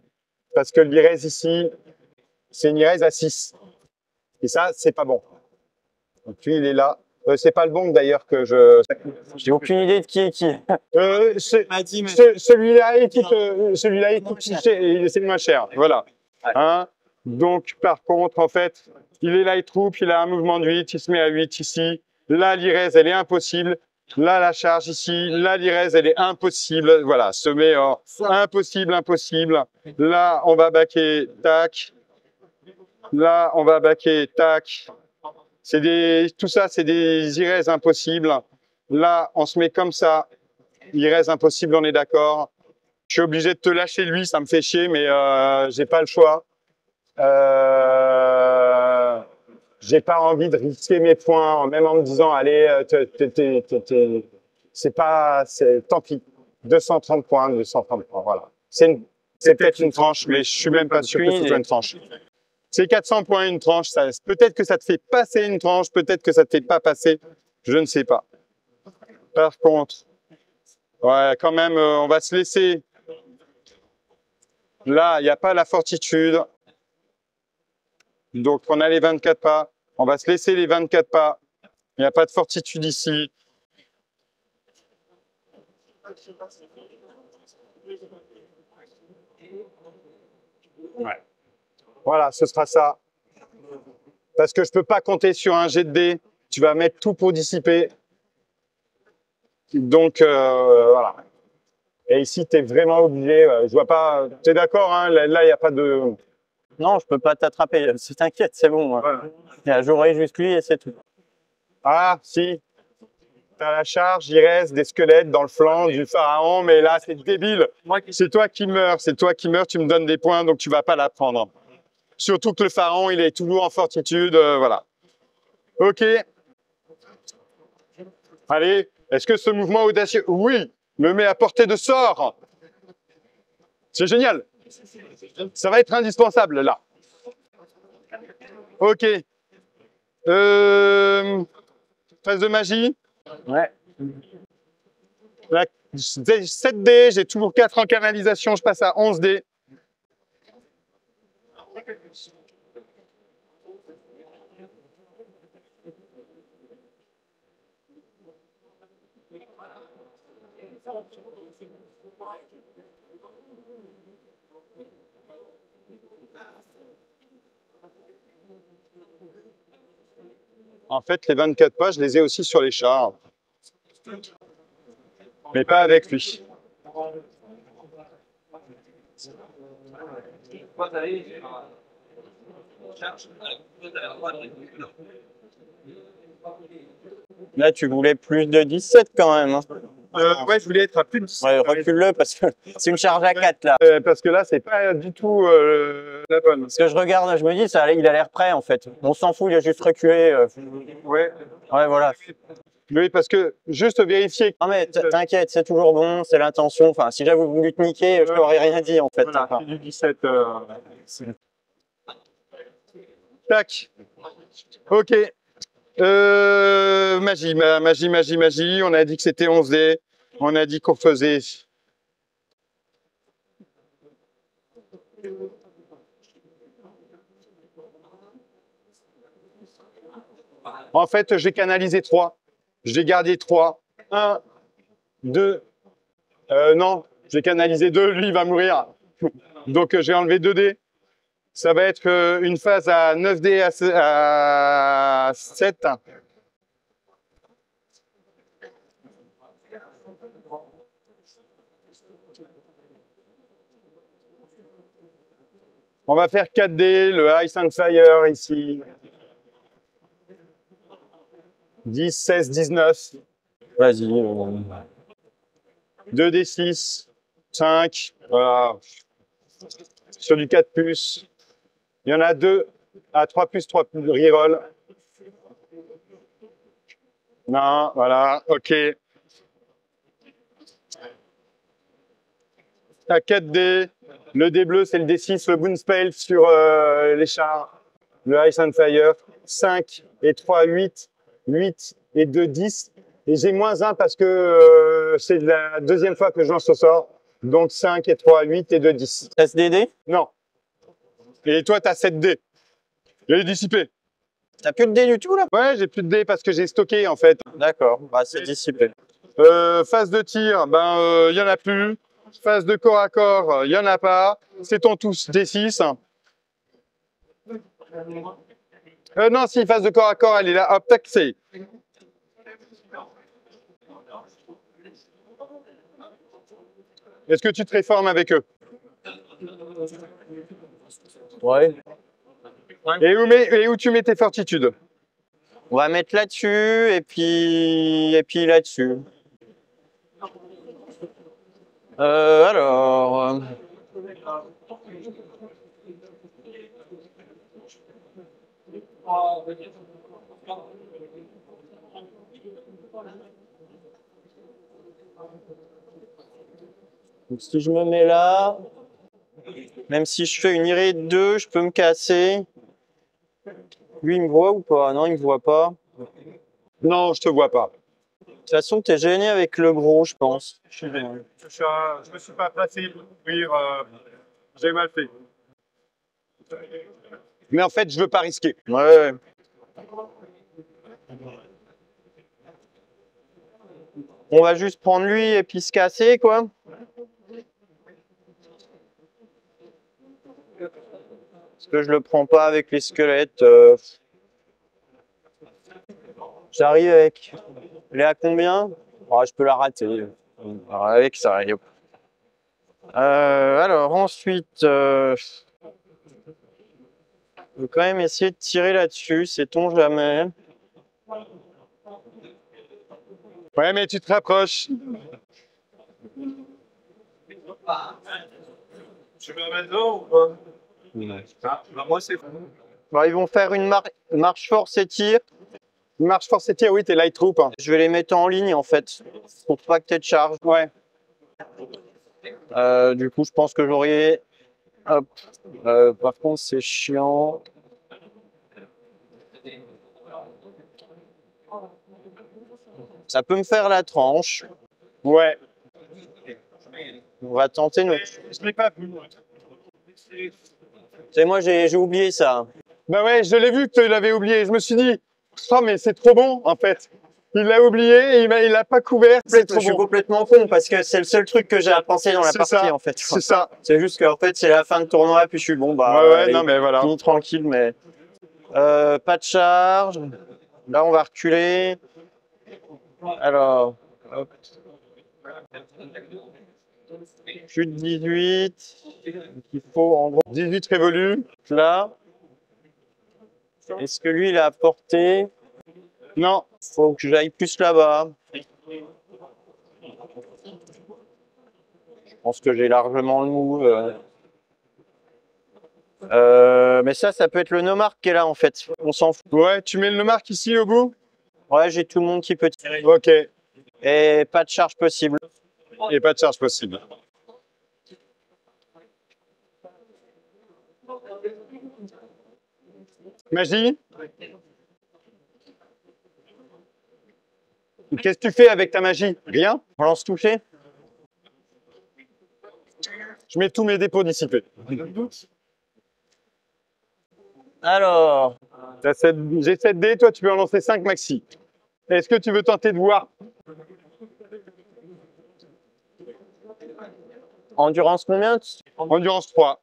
Parce que l'IRES ici, c'est une IRES à 6. Et ça, c'est pas bon. Donc lui, il est là. C'est pas le bon d'ailleurs que je... J'ai aucune idée de qui est qui. Celui-là, il coûte c'est le moins cher. Voilà. Hein? Donc, par contre, en fait, il est light troop, il a un mouvement de 8, il se met à 8 ici. Là, l'IRES, elle est impossible. Là, la charge ici. Là, l'IRES, elle est impossible. Voilà, se met en impossible. Là, on va baquer, tac. Là, on va baquer, tac. Tout ça, c'est des IRES impossibles. Là, on se met comme ça. IRES impossible, on est d'accord. Je suis obligé de te lâcher lui, ça me fait chier, mais j'ai pas le choix. J'ai pas envie de risquer mes points, même en me disant, allez, tant pis. 230 points, voilà. C'est peut-être une tranche, mais je suis même pas sûr que ce soit une tranche. C'est 400 points une tranche. Peut-être que ça te fait passer une tranche, peut-être que ça te fait pas passer. Je ne sais pas. Par contre, ouais, quand même, on va se laisser. Là, il n'y a pas la fortitude. Donc, on a les 24 pas. On va se laisser les 24 pas. Il n'y a pas de fortitude ici. Ouais. Voilà, ce sera ça. Parce que je ne peux pas compter sur un jet de dés. Tu vas mettre tout pour dissiper. Donc, voilà. Et ici, tu es vraiment obligé. Je vois pas. Tu es d'accord, hein, là, il n'y a pas de. Non, je peux pas t'attraper. T'inquiète, c'est bon. J'aurai juste lui et c'est tout. Ah, si. Tu as la charge, il reste des squelettes dans le flanc du pharaon, mais là, c'est débile. C'est toi qui meurs, tu me donnes des points, donc tu vas pas la prendre. Surtout que le pharaon, il est toujours en fortitude, voilà. Ok. Allez, est-ce que ce mouvement audacieux, oui, me met à portée de sort? C'est génial. Ça va être indispensable, là. Ok. Phase de magie. Ouais. Là, 7 dés, j'ai toujours 4 en canalisation, je passe à 11 dés. En fait, les 24 pas, je les ai aussi sur les chars. Mais pas avec lui. Là, tu voulais plus de 17 quand même. Hein. Ouais, je voulais être à plus de 10. Ouais, recule-le parce que c'est une charge à 4 là. Parce que là, c'est pas du tout la bonne. Parce que je regarde, je me dis, ça, il a l'air prêt en fait. On s'en fout, il a juste reculé. Ouais. Ouais, voilà. Oui, parce que juste vérifier. Non mais t'inquiète, c'est toujours bon, c'est l'intention. Enfin, si j'avais voulu te niquer, je t'aurais rien dit en fait. Voilà, Enfin, c'est du 17. Tac. Ok. Magie. On a dit que c'était 11 dés. On a dit qu'on faisait. En fait, j'ai canalisé 3. J'ai gardé 3. 1, 2. Non, j'ai canalisé 2. Lui, il va mourir. Donc, j'ai enlevé 2 dés. Ça va être une phase à 9 dés à 7. On va faire 4 dés, le Ice and Fire ici. 10, 16, 19. vas-y. 2 d 6, 5. Voilà. Sur du 4 plus. Il y en a 2 à 3 plus, reroll. Non, voilà, ok. À 4 dés. Le dé bleu, c'est le D6, le Boon Spell sur les chars. Le Ice and Fire. 5 et 3, 8. 8 et 2, 10. Et j'ai moins 1 parce que c'est la deuxième fois que je lance ce sort. Donc 5 et 3, 8 et 2, 10. SDD? Non. Et toi, tu as 7 dés. Il est dissipé. T'as plus de dés du tout là? Ouais, j'ai plus de dés parce que j'ai stocké en fait. D'accord, bah c'est dissipé. Phase de tir, ben il y en a plus. Phase de corps à corps, il y en a pas. C'est ton tous D6. Non, si phase de corps à corps, elle est là. Hop, tac, c'est. Est-ce que tu te réformes avec eux? Ouais. Et où tu mets tes fortitudes? On va mettre là-dessus et puis là-dessus. Alors. Donc, si je me mets là, même si je fais une irée de 2, je peux me casser. Lui, il me voit ou pas? Non, il me voit pas. Non, je te vois pas. De toute façon, t'es gêné avec le gros, je pense. Je me suis pas placé pour ouvrir. J'ai mal fait. Mais en fait, je veux pas risquer. Ouais. On va juste prendre lui et puis se casser, quoi. Parce que je le prends pas avec les squelettes. J'arrive avec. Elle est à combien? Oh, je peux la rater. Alors, avec ça, allez, hop. Alors ensuite, je vais quand même essayer de tirer là-dessus, sait-on jamais. Ouais, mais tu te rapproches. Tu veux mettre dedans ou pas? Ah, bah moi c'est Bon, ils vont faire une marche force et tir. Marche force et tir, oui, t'es light troop. Hein. Je vais les mettre en ligne en fait, pour pas que tu aies de charge. Ouais. Du coup, je pense que j'aurai. Hop. Par contre, c'est chiant. Ça peut me faire la tranche. Ouais. On va tenter notre. Je l'ai pas vu. Tu sais, moi, j'ai oublié ça. Bah ouais, je l'ai vu que tu l'avais oublié. Je me suis dit, oh, mais c'est trop bon, en fait. Il l'a oublié et il l'a pas couvert. C'est trop Je suis bon. complètement con parce que c'est le seul truc que j'ai à penser dans la C'est partie ça, en fait. C'est ça. C'est juste qu'en fait, c'est la fin de tournoi puis je suis bon, bah. Ouais, ouais, allez, non, mais voilà. fini tranquille, mais. Pas de charge. Là, on va reculer. Alors. Hop. Plus de 18. Il faut en gros 18 révolus. là. Est-ce que lui, il a porté? Non. Faut que j'aille plus là-bas. Je pense que j'ai largement le move. Mais ça peut être le Nomarque qui est là en fait. On s'en fout. Ouais, tu mets le marque ici au bout? Ouais, j'ai tout le monde qui peut tirer. Ok. Et pas de charge possible. Et pas de charge possible. Magie? Qu'est-ce que tu fais avec ta magie? Rien? Relance touché. Je mets tous mes dés pour dissiper. Alors, J'ai 7 dés, toi tu peux en lancer 5 maxi. Est-ce que tu veux tenter de voir? endurance combien? Endurance 3.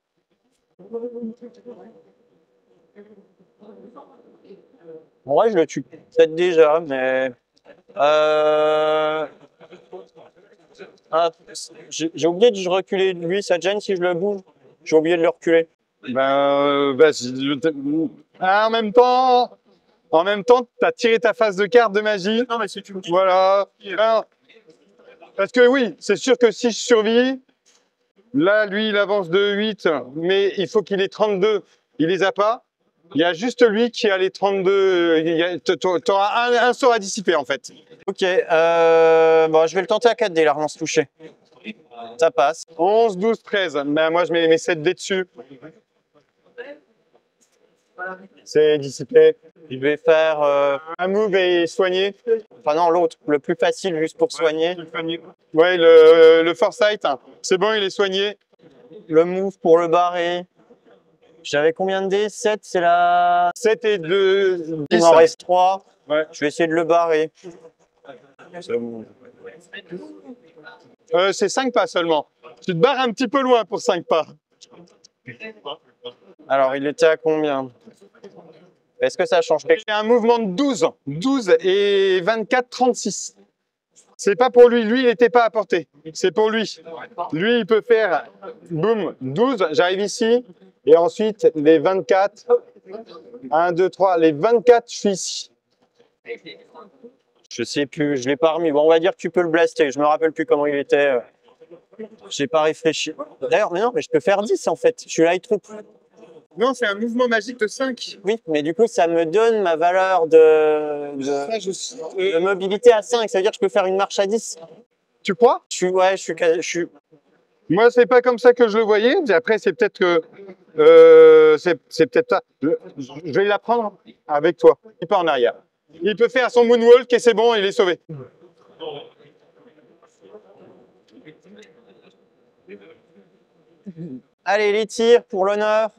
En vrai, je le tue peut-être déjà, mais. Ah, j'ai oublié de reculer lui, ça te gêne si je le bouge? J'ai oublié de le reculer. Vas-y. Ah, en même temps, tu as tiré ta phase de carte de magie. Non, mais si tu me dis. Voilà. Parce que oui, c'est sûr que si je survis, là, lui, il avance de 8, mais il faut qu'il ait 32. Il les a pas. Il y a juste lui qui a les 32. Tu auras un sort à dissiper, en fait. Ok, bon, je vais le tenter à 4D, la relance touchée. Ça passe. 11, 12, 13. Ben, moi, je mets mes 7 dés dessus. C'est dissipé. Je vais faire. Un move et soigner. Enfin, non, l'autre, le plus facile, juste pour soigner. Ouais, le foresight, hein. C'est bon, il est soigné. Le move pour le barrer. J'avais combien de dés? 7, c'est la. 7 et 2, Il 10. m'en reste 3. Ouais. Je vais essayer de le barrer. C'est 5 pas seulement. Tu te barres un petit peu loin pour 5 pas. Alors, il était à combien? Est-ce que ça change quelque chose? Il y a un mouvement de 12. 12 et 24, 36. C'est pas pour lui. Lui, il n'était pas à portée. C'est pour lui. Lui, il peut faire, boum, 12. J'arrive ici. Et ensuite, les 24. 1, 2, 3. Les 24, je suis ici. Je sais plus, je l'ai pas remis. Bon, on va dire que tu peux le blaster. Je me rappelle plus comment il était. J'ai pas réfléchi. D'ailleurs, mais non, mais je peux faire 10 en fait. Je suis light troop. Non, c'est un mouvement magique de 5. Oui, mais du coup, ça me donne ma valeur Ça, de mobilité à 5. Ça veut dire que je peux faire une marche à 10. Tu crois? Ouais, je suis. Moi, c'est pas comme ça que je le voyais. Après, c'est peut-être que c'est peut-être ça. Je vais l'apprendre avec toi. Il part en arrière. Il peut faire son moonwalk et c'est bon, il est sauvé. Allez, les tirs pour l'honneur.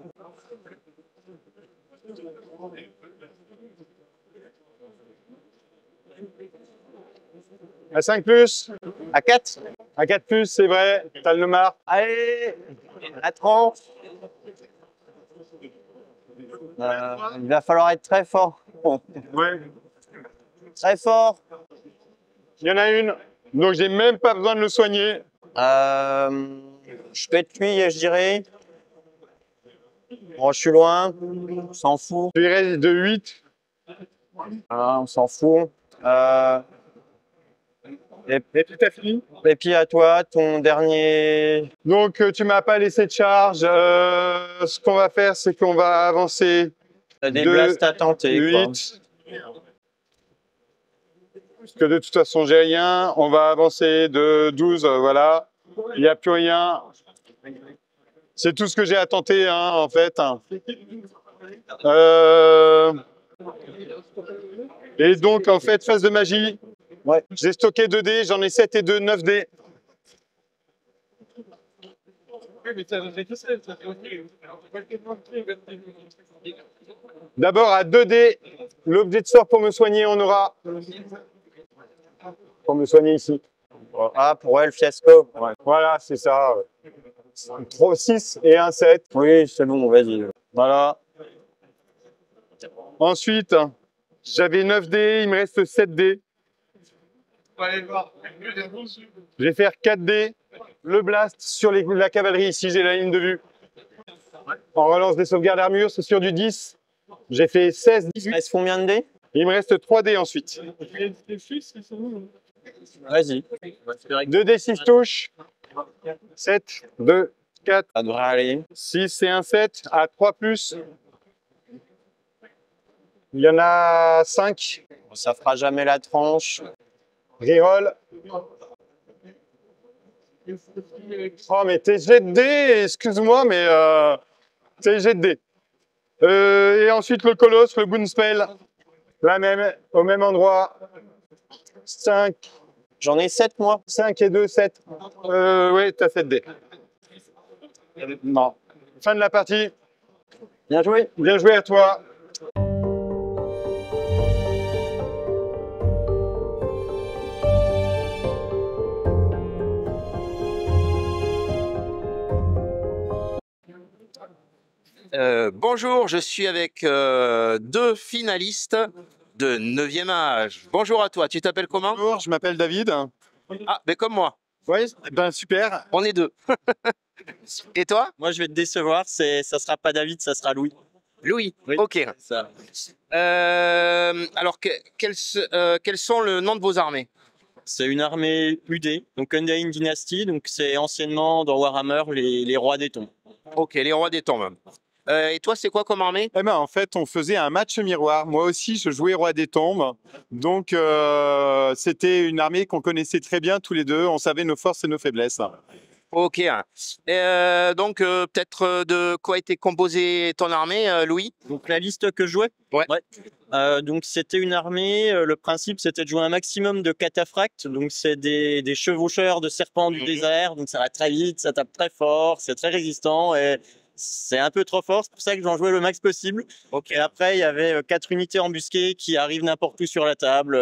À 5 plus. À 4. À 4 plus, c'est vrai. T'as le nomar. Allez, à 30. Il va falloir être très fort. Ouais. Très fort. Il y en a une. Donc, j'ai même pas besoin de le soigner. Je pète lui, je dirais. Bon, je suis loin. On s'en fout. Il reste de 8. Voilà, on s'en fout. Et puis, t'as fini. Et puis à toi, ton dernier. Donc, tu m'as pas laissé de charge. Ce qu'on va faire, c'est qu'on va avancer T'as des de blasts à tenter. Quoi. 8. Parce que de toute façon, j'ai rien. On va avancer de 12. Voilà. Il n'y a plus rien. C'est tout ce que j'ai à tenter, hein, en fait. Et donc, en fait, phase de magie. Ouais. J'ai stocké 2 dés. J'en ai 7 et 2, 9 dés. D'abord, à 2 dés, l'objet de sort pour me soigner, on aura. Pour me soigner ici. Ah, pour elle, fiasco. Ouais. Voilà, c'est ça. 6 et un 7. Oui, c'est bon, vas-y. Voilà. Ensuite, j'avais 9 dés, il me reste 7 dés. Je vais faire 4 dés. Le blast sur la cavalerie, ici j'ai la ligne de vue. En relance des sauvegardes armure, c'est sur du 10. J'ai fait 16, 18. Il reste combien de dés? Il me reste 3 dés ensuite. Vas-y. 2 dés 6 touches. 7, 2, 4, Ça devrait aller. 6 et un 7 à 3 plus. Il y en a 5. Ça fera jamais la tranche. Reroll. Oh, mais t'es jet de dés, excuse-moi, mais t'es jet de dés. Et ensuite, le colosse, le Boonspell. La même, au même endroit. 5. J'en ai 7 moi. 5 et 2, 7. Oui, t'as 7 dés. Non. Fin de la partie. Bien joué. Bien joué à toi. Bonjour, je suis avec 2 finalistes de 9e âge. Bonjour à toi, tu t'appelles comment? Bonjour, je m'appelle David. Ah, mais comme moi, Oui, ben super. on est 2. Et toi? Moi, je vais te décevoir. Ça sera pas David, ça sera Louis. Louis, Oui. ok. Ça. Alors, quels sont le nom de vos armées? C'est une armée UD, donc Undying Dynasty. Donc c'est anciennement dans Warhammer les rois des tombes. Ok, les rois des tombes. Et toi, c'est quoi comme armée? Eh ben, en fait, on faisait un match miroir. Moi aussi, je jouais Roi des Tombes. Donc, c'était une armée qu'on connaissait très bien tous les deux. On savait nos forces et nos faiblesses. Ok. Donc, peut-être de quoi était composée ton armée, Louis? Donc la liste que je jouais. Ouais. Donc c'était une armée. Le principe c'était de jouer un maximum de cataphractes. Donc c'est des chevaucheurs de serpents du désert. Donc ça va très vite, ça tape très fort, c'est très résistant et c'est un peu trop fort. C'est pour ça que j'en jouais le max possible. Ok. Et après il y avait 4 unités embusquées qui arrivent n'importe où sur la table.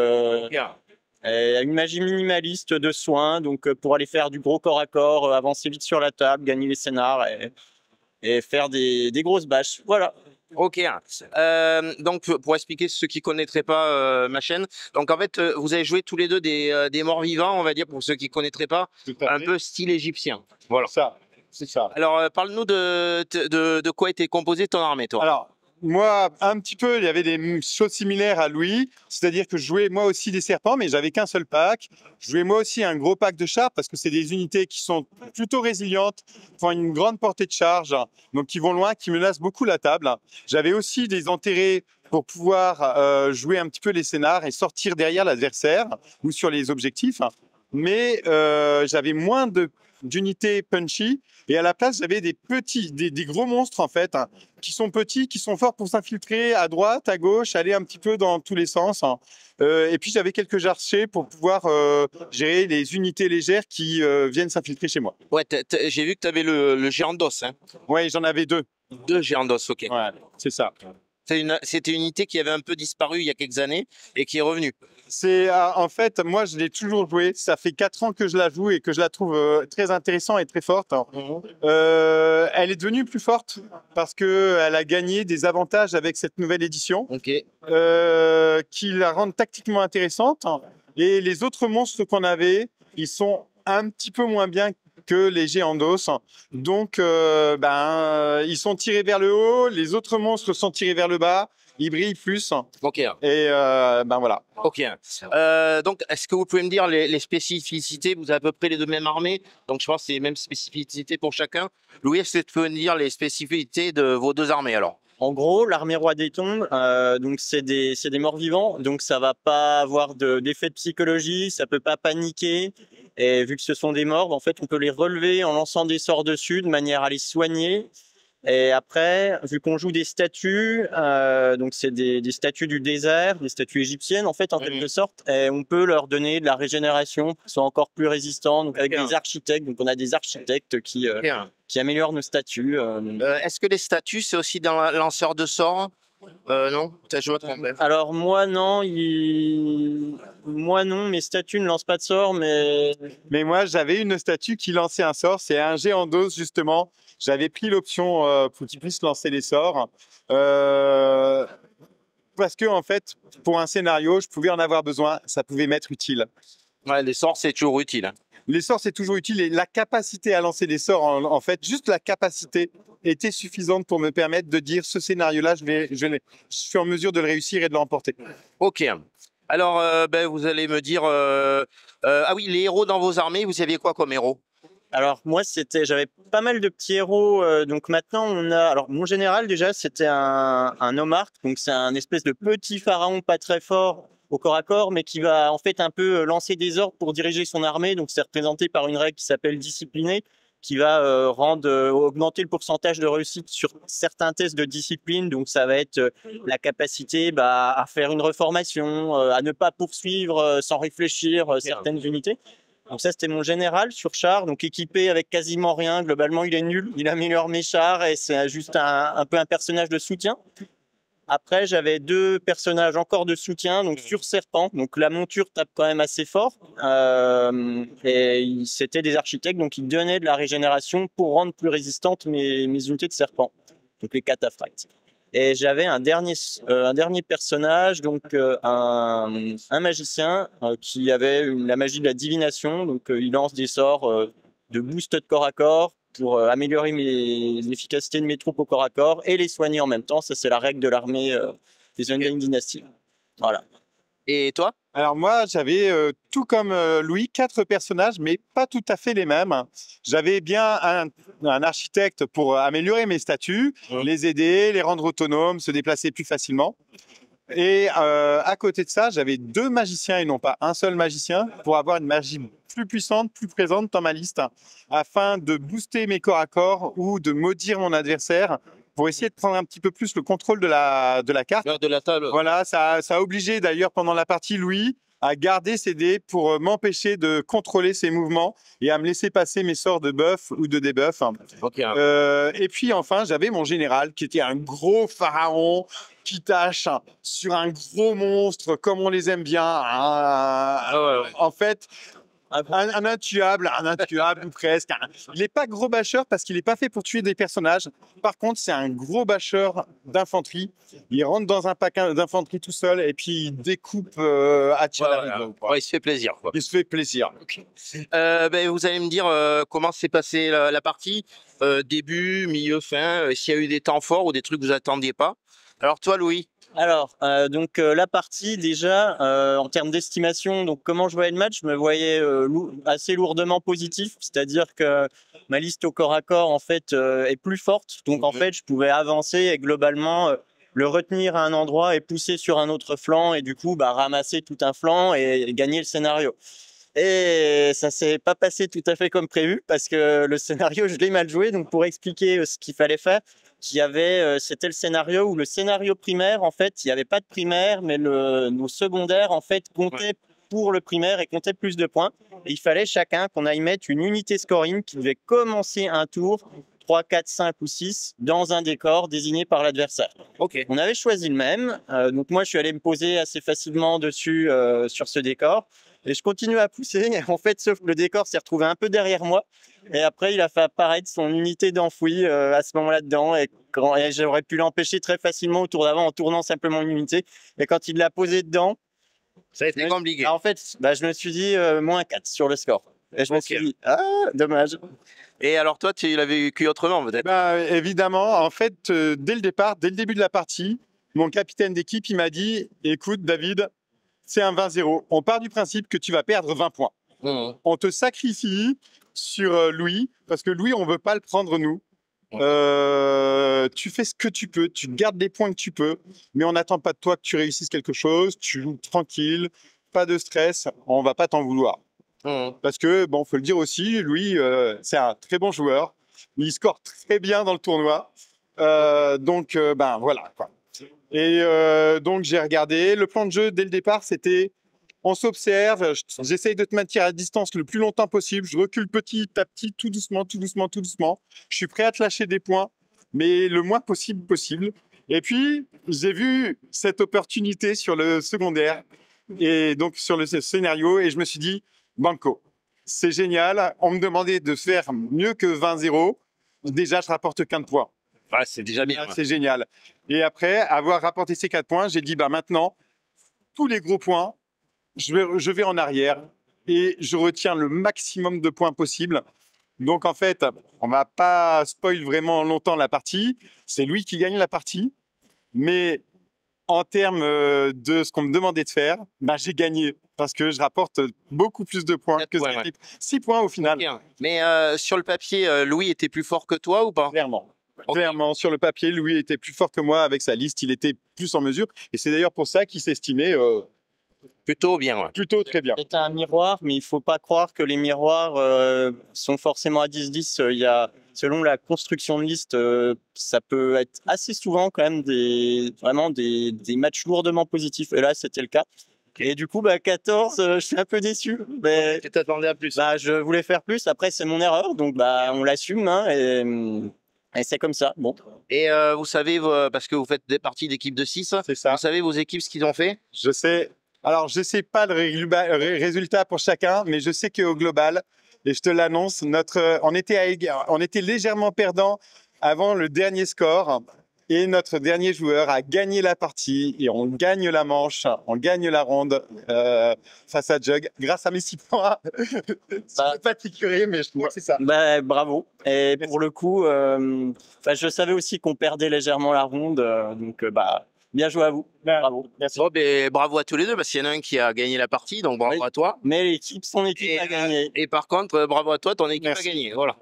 Et une magie minimaliste de soins, donc pour aller faire du gros corps à corps, avancer vite sur la table, gagner les scénars et faire des grosses bâches. Voilà. Ok. Donc, pour expliquer ceux qui connaîtraient pas ma chaîne, donc en fait, vous avez joué tous les deux des morts vivants, on va dire, pour ceux qui connaîtraient pas, un peu style égyptien. Voilà. Ça, c'est ça. Alors, parle-nous de quoi était composée ton armée, toi. Alors, moi, un petit peu, il y avait des choses similaires à Louis. C'est-à-dire que je jouais moi aussi des serpents, mais j'avais qu'un seul pack. Je jouais moi aussi un gros pack de chars parce que c'est des unités qui sont plutôt résilientes, qui ont une grande portée de charge, donc qui vont loin, qui menacent beaucoup la table. J'avais aussi des enterrés pour pouvoir jouer un petit peu les scénars et sortir derrière l'adversaire ou sur les objectifs. Mais j'avais moins d'unités punchy et à la place j'avais des gros monstres en fait qui sont petits, qui sont forts pour s'infiltrer à droite, à gauche, aller un petit peu dans tous les sens. Et puis j'avais quelques archers pour pouvoir gérer les unités légères qui viennent s'infiltrer chez moi. Ouais, j'ai vu que tu avais le géant d'os. Hein. Ouais, j'en avais 2. 2 géants d'os, ok. Ouais, c'est ça. C'était une unité qui avait un peu disparu il y a quelques années et qui est revenue. C'est en fait, moi je l'ai toujours joué. Ça fait 4 ans que je la joue et que je la trouve très intéressante et très forte. Elle est devenue plus forte parce que elle a gagné des avantages avec cette nouvelle édition Ok. qui la rendent tactiquement intéressante. Et les autres monstres qu'on avait, ils sont un petit peu moins bien que les géants d'os. Donc, ils sont tirés vers le haut, les autres monstres sont tirés vers le bas, ils brillent plus. Ok. Et voilà. Ok. Donc, est-ce que vous pouvez me dire les spécificités? Vous avez à peu près les deux mêmes armées, donc je pense que c'est les mêmes spécificités pour chacun. Louis, est-ce que tu peux me dire les spécificités de vos deux armées alors? En gros, l'armée roi des tombes, donc c'est des morts vivants, donc ça va pas avoir d'effet de psychologie, ça peut pas paniquer. Et vu que ce sont des morts, en fait, on peut les relever en lançant des sorts dessus de manière à les soigner. Et après, vu qu'on joue des statues, donc c'est des statues du désert, des statues égyptiennes en fait en quelque sorte, et on peut leur donner de la régénération pour qu'ils soient encore plus résistants. Donc avec des architectes, donc on a des architectes qui améliorent nos statues. Est-ce que les statues, c'est aussi dans la lanceur de sorts? Non, peut-être je me trompe. Alors moi non, moi non, mes statues ne lancent pas de sorts, mais moi, j'avais une statue qui lançait un sort. C'est un géant d'os, justement. J'avais pris l'option pour qu'il puisse lancer les sorts. Parce que, en fait, pour un scénario, je pouvais en avoir besoin. Ça pouvait m'être utile. Ouais, les sorts, c'est toujours utile. Les sorts, c'est toujours utile. Et la capacité à lancer des sorts, en fait, juste la capacité était suffisante pour me permettre de dire ce scénario-là, je suis en mesure de le réussir et de l'emporter. Ok. Alors, vous allez me dire... ah oui, les héros dans vos armées, vous aviez quoi comme héros? alors moi j'avais pas mal de petits héros, donc maintenant on a, alors mon général déjà c'était un nomarque, donc c'est un espèce de petit pharaon pas très fort au corps à corps, mais qui va en fait un peu lancer des ordres pour diriger son armée, donc c'est représenté par une règle qui s'appelle discipliné, qui va augmenter le pourcentage de réussite sur certains tests de discipline, donc ça va être la capacité à faire une reformation, à ne pas poursuivre sans réfléchir certaines unités. Donc ça, c'était mon général sur char, donc équipé avec quasiment rien. Globalement, il est nul. Il améliore mes chars et c'est juste un peu un personnage de soutien. Après, j'avais deux personnages encore de soutien, donc sur serpent. Donc la monture tape quand même assez fort. Et c'était des architectes, donc ils donnaient de la régénération pour rendre plus résistantes mes unités de serpent, donc les cataphractes. Et j'avais un dernier personnage, donc un magicien qui avait la magie de la divination. Donc il lance des sorts de boost de corps à corps pour améliorer l'efficacité de mes troupes au corps à corps et les soigner en même temps. Ça, c'est la règle de l'armée des Undying Dynasty. Voilà. Et toi? Alors moi, j'avais, tout comme Louis, 4 personnages, mais pas tout à fait les mêmes. J'avais bien un architecte pour améliorer mes statues, les aider, les rendre autonomes, se déplacer plus facilement. Et à côté de ça, j'avais 2 magiciens et non pas un seul magicien pour avoir une magie plus puissante, plus présente dans ma liste, afin de booster mes corps à corps ou de maudire mon adversaire pour essayer de prendre un petit peu plus le contrôle de la carte. De la table. Voilà, ça a obligé d'ailleurs pendant la partie Louis à garder ses dés pour m'empêcher de contrôler ses mouvements et à me laisser passer mes sorts de buff ou de debuff. Ok. Et puis enfin, j'avais mon général qui était un gros pharaon qui tâche sur un gros monstre comme on les aime bien. En fait, un intuable ou presque. Il n'est pas gros bâcheur parce qu'il n'est pas fait pour tuer des personnages. Par contre, c'est un gros bâcheur d'infanterie. Il rentre dans un pack d'infanterie tout seul et puis il découpe à tir d'arrière. Il se fait plaisir, quoi. Il se fait plaisir. Vous allez me dire comment s'est passée la partie, début, milieu, fin, s'il y a eu des temps forts ou des trucs que vous attendiez pas. Alors toi, Louis? Alors, la partie déjà, en termes d'estimation, donc comment je voyais le match, je me voyais assez lourdement positif, c'est-à-dire que ma liste au corps à corps en fait est plus forte, donc en fait je pouvais avancer et globalement le retenir à un endroit et pousser sur un autre flanc et du coup ramasser tout un flanc et gagner le scénario. Et ça s'est pas passé tout à fait comme prévu parce que le scénario je l'ai mal joué, donc pour expliquer ce qu'il fallait faire. C'était le scénario où le scénario primaire, en fait, il n'y avait pas de primaire, mais nos secondaires, en fait, comptaient pour le primaire et comptaient plus de points. Et il fallait chacun qu'on aille mettre une unité scoring qui devait commencer un tour 3, 4, 5 ou 6 dans un décor désigné par l'adversaire. Ok. On avait choisi le même, donc moi je suis allé me poser assez facilement dessus sur ce décor et je continue à pousser. En fait, sauf que le décor s'est retrouvé un peu derrière moi et après il a fait apparaître son unité d'enfoui à ce moment-là dedans et j'aurais pu l'empêcher très facilement au tour d'avant en tournant simplement une unité. Et quand il l'a posé dedans, Ça a été compliqué. en fait, je me suis dit -4 sur le score. Et je me suis dit, dommage. Et alors toi, tu l'avais vécu autrement peut-être? Évidemment, en fait, dès le départ, dès le début de la partie, mon capitaine d'équipe, il m'a dit, écoute David, c'est un 20-0. On part du principe que tu vas perdre 20 points. On te sacrifie sur Louis, parce que Louis, on veut pas le prendre nous. Tu fais ce que tu peux, tu gardes les points que tu peux, mais on n'attend pas de toi que tu réussisses quelque chose, tu joues tranquille, pas de stress, on va pas t'en vouloir. Parce que, bon, faut le dire aussi, Louis, c'est un très bon joueur, il score très bien dans le tournoi, donc voilà, quoi. Et donc j'ai regardé, le plan de jeu dès le départ, c'était on s'observe, j'essaye de te maintenir à distance le plus longtemps possible, je recule petit à petit, tout doucement, tout doucement, tout doucement. Je suis prêt à te lâcher des points, mais le moins possible. Et puis, j'ai vu cette opportunité sur le secondaire, et donc sur le scénario, et je me suis dit, banco, c'est génial, on me demandait de faire mieux que 20-0, déjà je rapporte 15 points. Ouais, c'est déjà bien. C'est génial. Et après avoir rapporté ces 4 points, j'ai dit, maintenant, tous les gros points, je vais en arrière et je retiens le maximum de points possible. Donc, en fait, on va pas spoil vraiment longtemps la partie. C'est lui qui gagne la partie. Mais en termes de ce qu'on me demandait de faire, j'ai gagné parce que je rapporte beaucoup plus de points que cette équipe. 6 points au final. Okay. Mais sur le papier, Louis était plus fort que toi ou pas? Clairement. Clairement, sur le papier, Louis était plus fort que moi avec sa liste. Il était plus en mesure. Et c'est d'ailleurs pour ça qu'il s'estimait plutôt bien. Ouais. Plutôt très bien. C'est un miroir, mais il ne faut pas croire que les miroirs sont forcément à 10-10. Il y a, selon la construction de liste, ça peut être assez souvent quand même vraiment des matchs lourdement positifs. Et là, c'était le cas. Et du coup, 14, je suis un peu déçu. Mais, tu t'attendais à plus? Je voulais faire plus. Après, c'est mon erreur. Donc, on l'assume. Et c'est comme ça. Bon. Et vous savez, parce que vous faites des parties d'équipe de 6, c'est ça. Vous savez vos équipes ce qu'ils ont fait? Je sais. Alors, je ne sais pas le résultat pour chacun, mais je sais qu'au global, et je te l'annonce, on était légèrement perdant avant le dernier score. Et notre dernier joueur a gagné la partie et on gagne la manche, on gagne la ronde face à Jug grâce à mes 6 points. C'est pas figuré, mais je trouve que c'est ça. Bravo. Et pour le coup, je savais aussi qu'on perdait légèrement la ronde, donc bien joué à vous. Bravo. Merci. Bon, bravo à tous les deux, parce qu'il y en a un qui a gagné la partie, donc bravo à toi. Mais son équipe a gagné. Et par contre, bravo à toi, ton équipe a gagné. Voilà.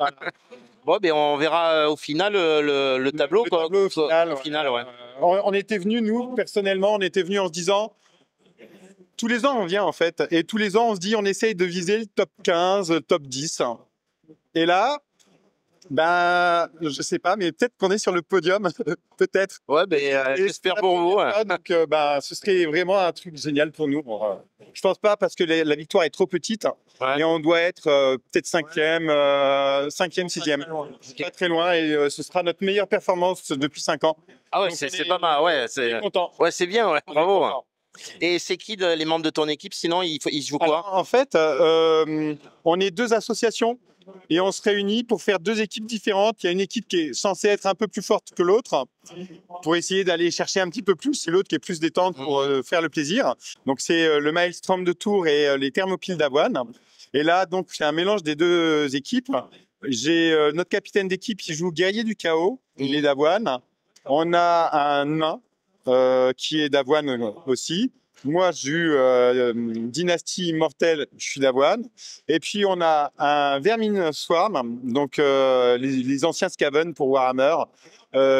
Bon, on verra au final le tableau. Au final, ouais. On était venus, nous, personnellement, on était venus en se disant, tous les ans on vient en fait, et tous les ans on se dit, on essaye de viser le top 15, le top 10. Et là, je sais pas, mais peut-être qu'on est sur le podium, peut-être. Ouais, j'espère pour vous. Ouais. Donc, ce serait vraiment un truc génial pour nous. Je pense pas parce que la victoire est trop petite, et on doit être peut-être 5e, 6e. Pas très loin, et ce sera notre meilleure performance depuis 5 ans. Ah ouais, c'est pas mal. Ouais, c'est content. Ouais, c'est bien. Ouais, bravo. Et c'est qui les membres de ton équipe? Sinon, ils jouent quoi? Alors, en fait, on est 2 associations. Et on se réunit pour faire 2 équipes différentes. Il y a une équipe qui est censée être un peu plus forte que l'autre pour essayer d'aller chercher un petit peu plus, et l'autre qui est plus détente pour faire le plaisir. Donc c'est le Maelstrom de Tours et les Thermopiles d'Avoine. Et là, donc c'est un mélange des 2 équipes. J'ai notre capitaine d'équipe qui joue Guerrier du Chaos, il est d'Avoine. On a un nain qui est d'Avoine aussi. Moi, j'ai eu Dynastie Immortelle, je suis d'Avoine. Et puis, on a un Vermine Swarm, donc les anciens Skaven pour Warhammer,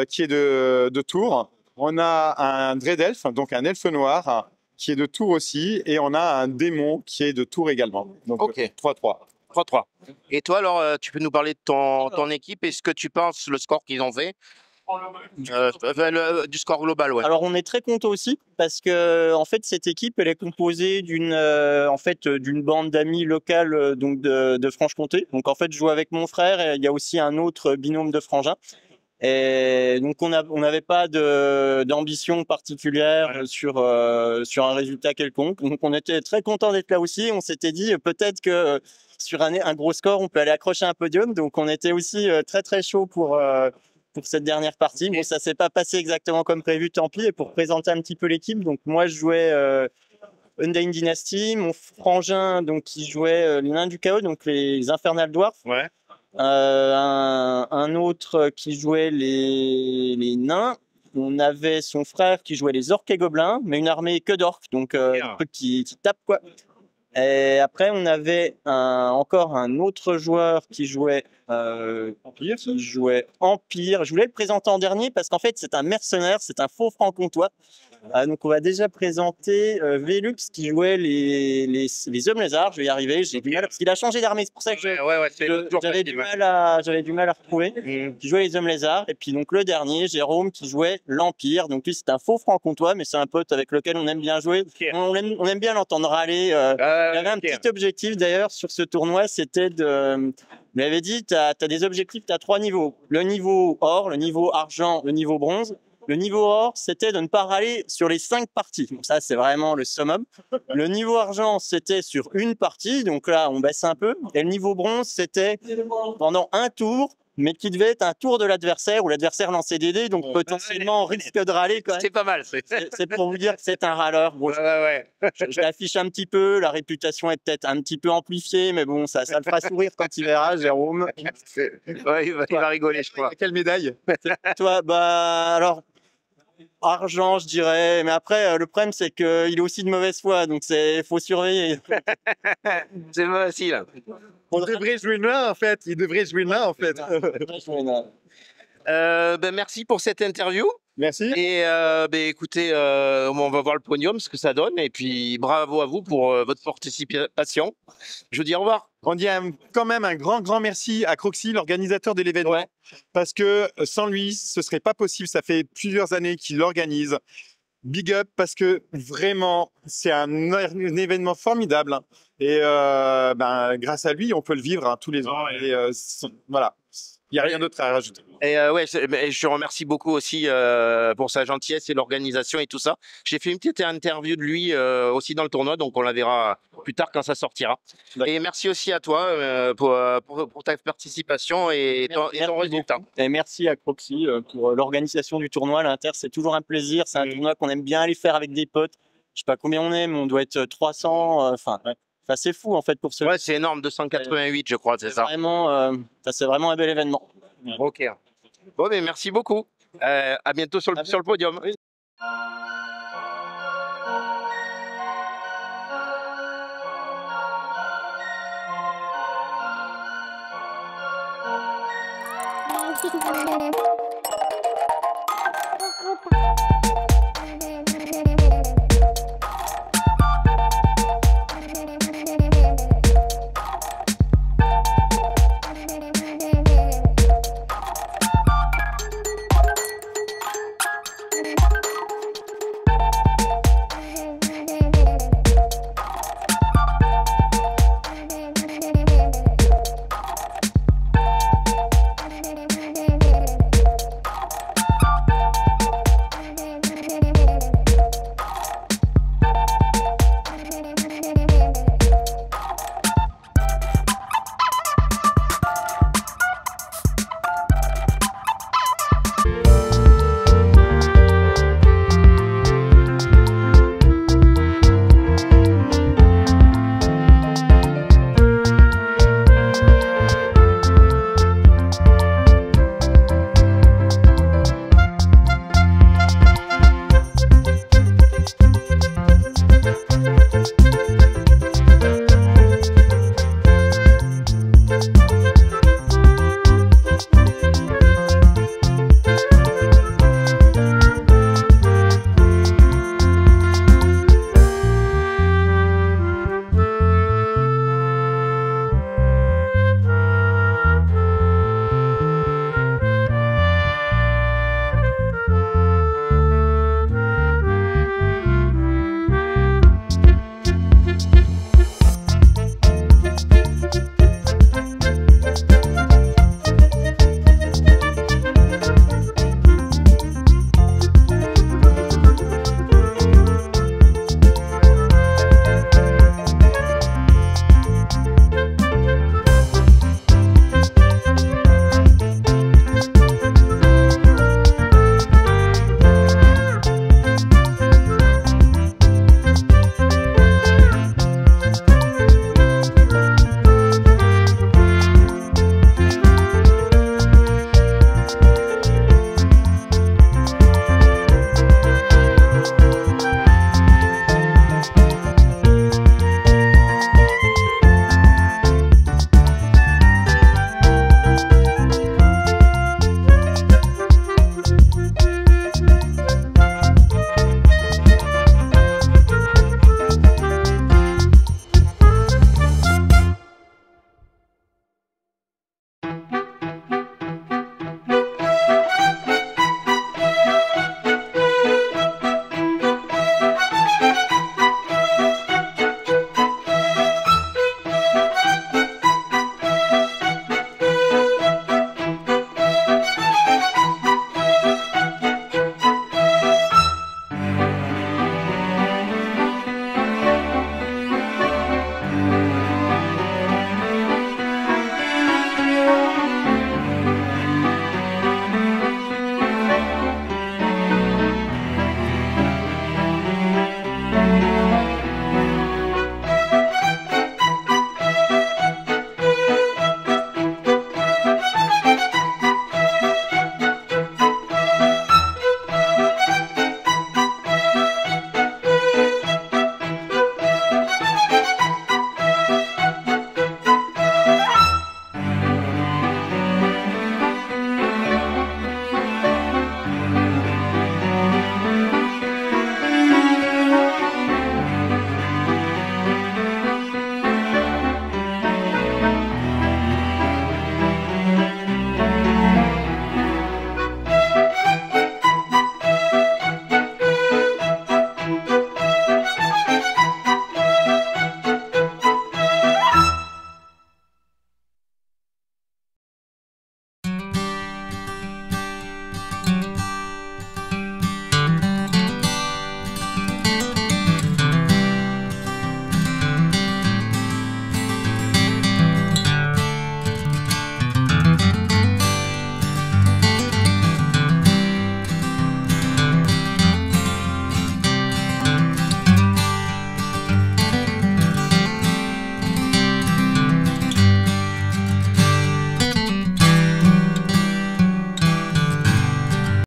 qui est de Tours. On a un Dread Elf, donc un elfe noir, qui est de Tours aussi. Et on a un démon qui est de Tours également. Donc, 3-3. 3-3. Et toi, alors, tu peux nous parler de ton équipe et ce que tu penses, le score qu'ils ont fait? Du score global, ouais. Alors on est très content aussi parce que en fait cette équipe elle est composée d'une bande d'amis locales donc de Franche-Comté. Donc en fait je joue avec mon frère et il y a aussi un autre binôme de frangins. Et donc on n'avait pas d'ambition particulière sur un résultat quelconque. Donc on était très content d'être là aussi. On s'était dit peut-être que sur un gros score on peut aller accrocher un podium. Donc on était aussi très très chaud pour cette dernière partie. Bon, ça s'est pas passé exactement comme prévu, tant pis. Et pour présenter un petit peu l'équipe, donc moi je jouais Undying Dynasty, mon frangin donc qui jouait les Nains du Chaos, donc les Infernal Dwarfs. Ouais. Un autre qui jouait les nains. On avait son frère qui jouait les orques et gobelins, mais une armée que d'orques, donc un truc qui tape quoi. Et après, on avait encore un autre joueur qui jouait Empire. Je voulais le présenter en dernier parce qu'en fait, c'est un mercenaire, c'est un faux franc-comtois. Donc, on va déjà présenter Velux qui jouait les hommes lézards. Je vais y arriver. J'ai du mal parce qu'il a changé d'armée. C'est pour ça que j'avais du mal à retrouver. Qui jouait les hommes lézards. Et puis donc le dernier, Jérôme, qui jouait l'Empire. Donc lui, c'est un faux franc-comtois, mais c'est un pote avec lequel on aime bien jouer. On aime bien l'entendre râler. Il y avait un petit objectif d'ailleurs sur ce tournoi, c'était de. Vous l'avez dit, tu as des objectifs, tu as 3 niveaux. Le niveau or, le niveau argent, le niveau bronze. Le niveau or, c'était de ne pas râler sur les 5 parties. Donc ça, c'est vraiment le summum. Le niveau argent, c'était sur une partie. Donc là, on baisse un peu. Et le niveau bronze, c'était pendant un tour, mais qui devait être un tour de l'adversaire où l'adversaire lançait des dés. Donc potentiellement, on risque de râler quand même. C'est pas mal. C'est pour vous dire que c'est un râleur. Bon, je l'affiche un petit peu. La réputation est peut-être un petit peu amplifiée, mais bon, ça le fera sourire quand il verra, Jérôme. Ouais, il va rigoler, je crois. Quelle médaille? Toi, alors, argent, je dirais. Mais après, le problème, c'est qu'il est aussi de mauvaise foi, donc faut surveiller. C'est moi aussi, là. On devrait jouer là, en fait. Il devrait jouer là, en fait. Merci pour cette interview. Merci. Et écoutez, on va voir le podium, ce que ça donne. Et puis, bravo à vous pour votre participation. Je vous dis au revoir. On dit quand même un grand merci à Croxy, l'organisateur de l'événement. Ouais. Parce que sans lui, ce serait pas possible. Ça fait plusieurs années qu'il l'organise. Big up, parce que vraiment, c'est un événement formidable. Et grâce à lui, on peut le vivre tous les ans. Et voilà. Il n'y a rien d'autre à rajouter. Et je remercie beaucoup aussi pour sa gentillesse et l'organisation et tout ça. J'ai fait une petite interview de lui aussi dans le tournoi, donc on la verra plus tard quand ça sortira. Et merci aussi à toi pour ta participation et ton résultat. Et merci à Croxy pour l'organisation du tournoi. L'Inter, c'est toujours un plaisir. C'est un tournoi qu'on aime bien aller faire avec des potes. Je sais pas combien on est, mais on doit être 300. Enfin, c'est fou en fait pour ce. Ouais, c'est énorme, 288, je crois, c'est ça. C'est vraiment un bel événement. Ok. Bon, mais merci beaucoup. À bientôt sur le podium. Oui. Thank you.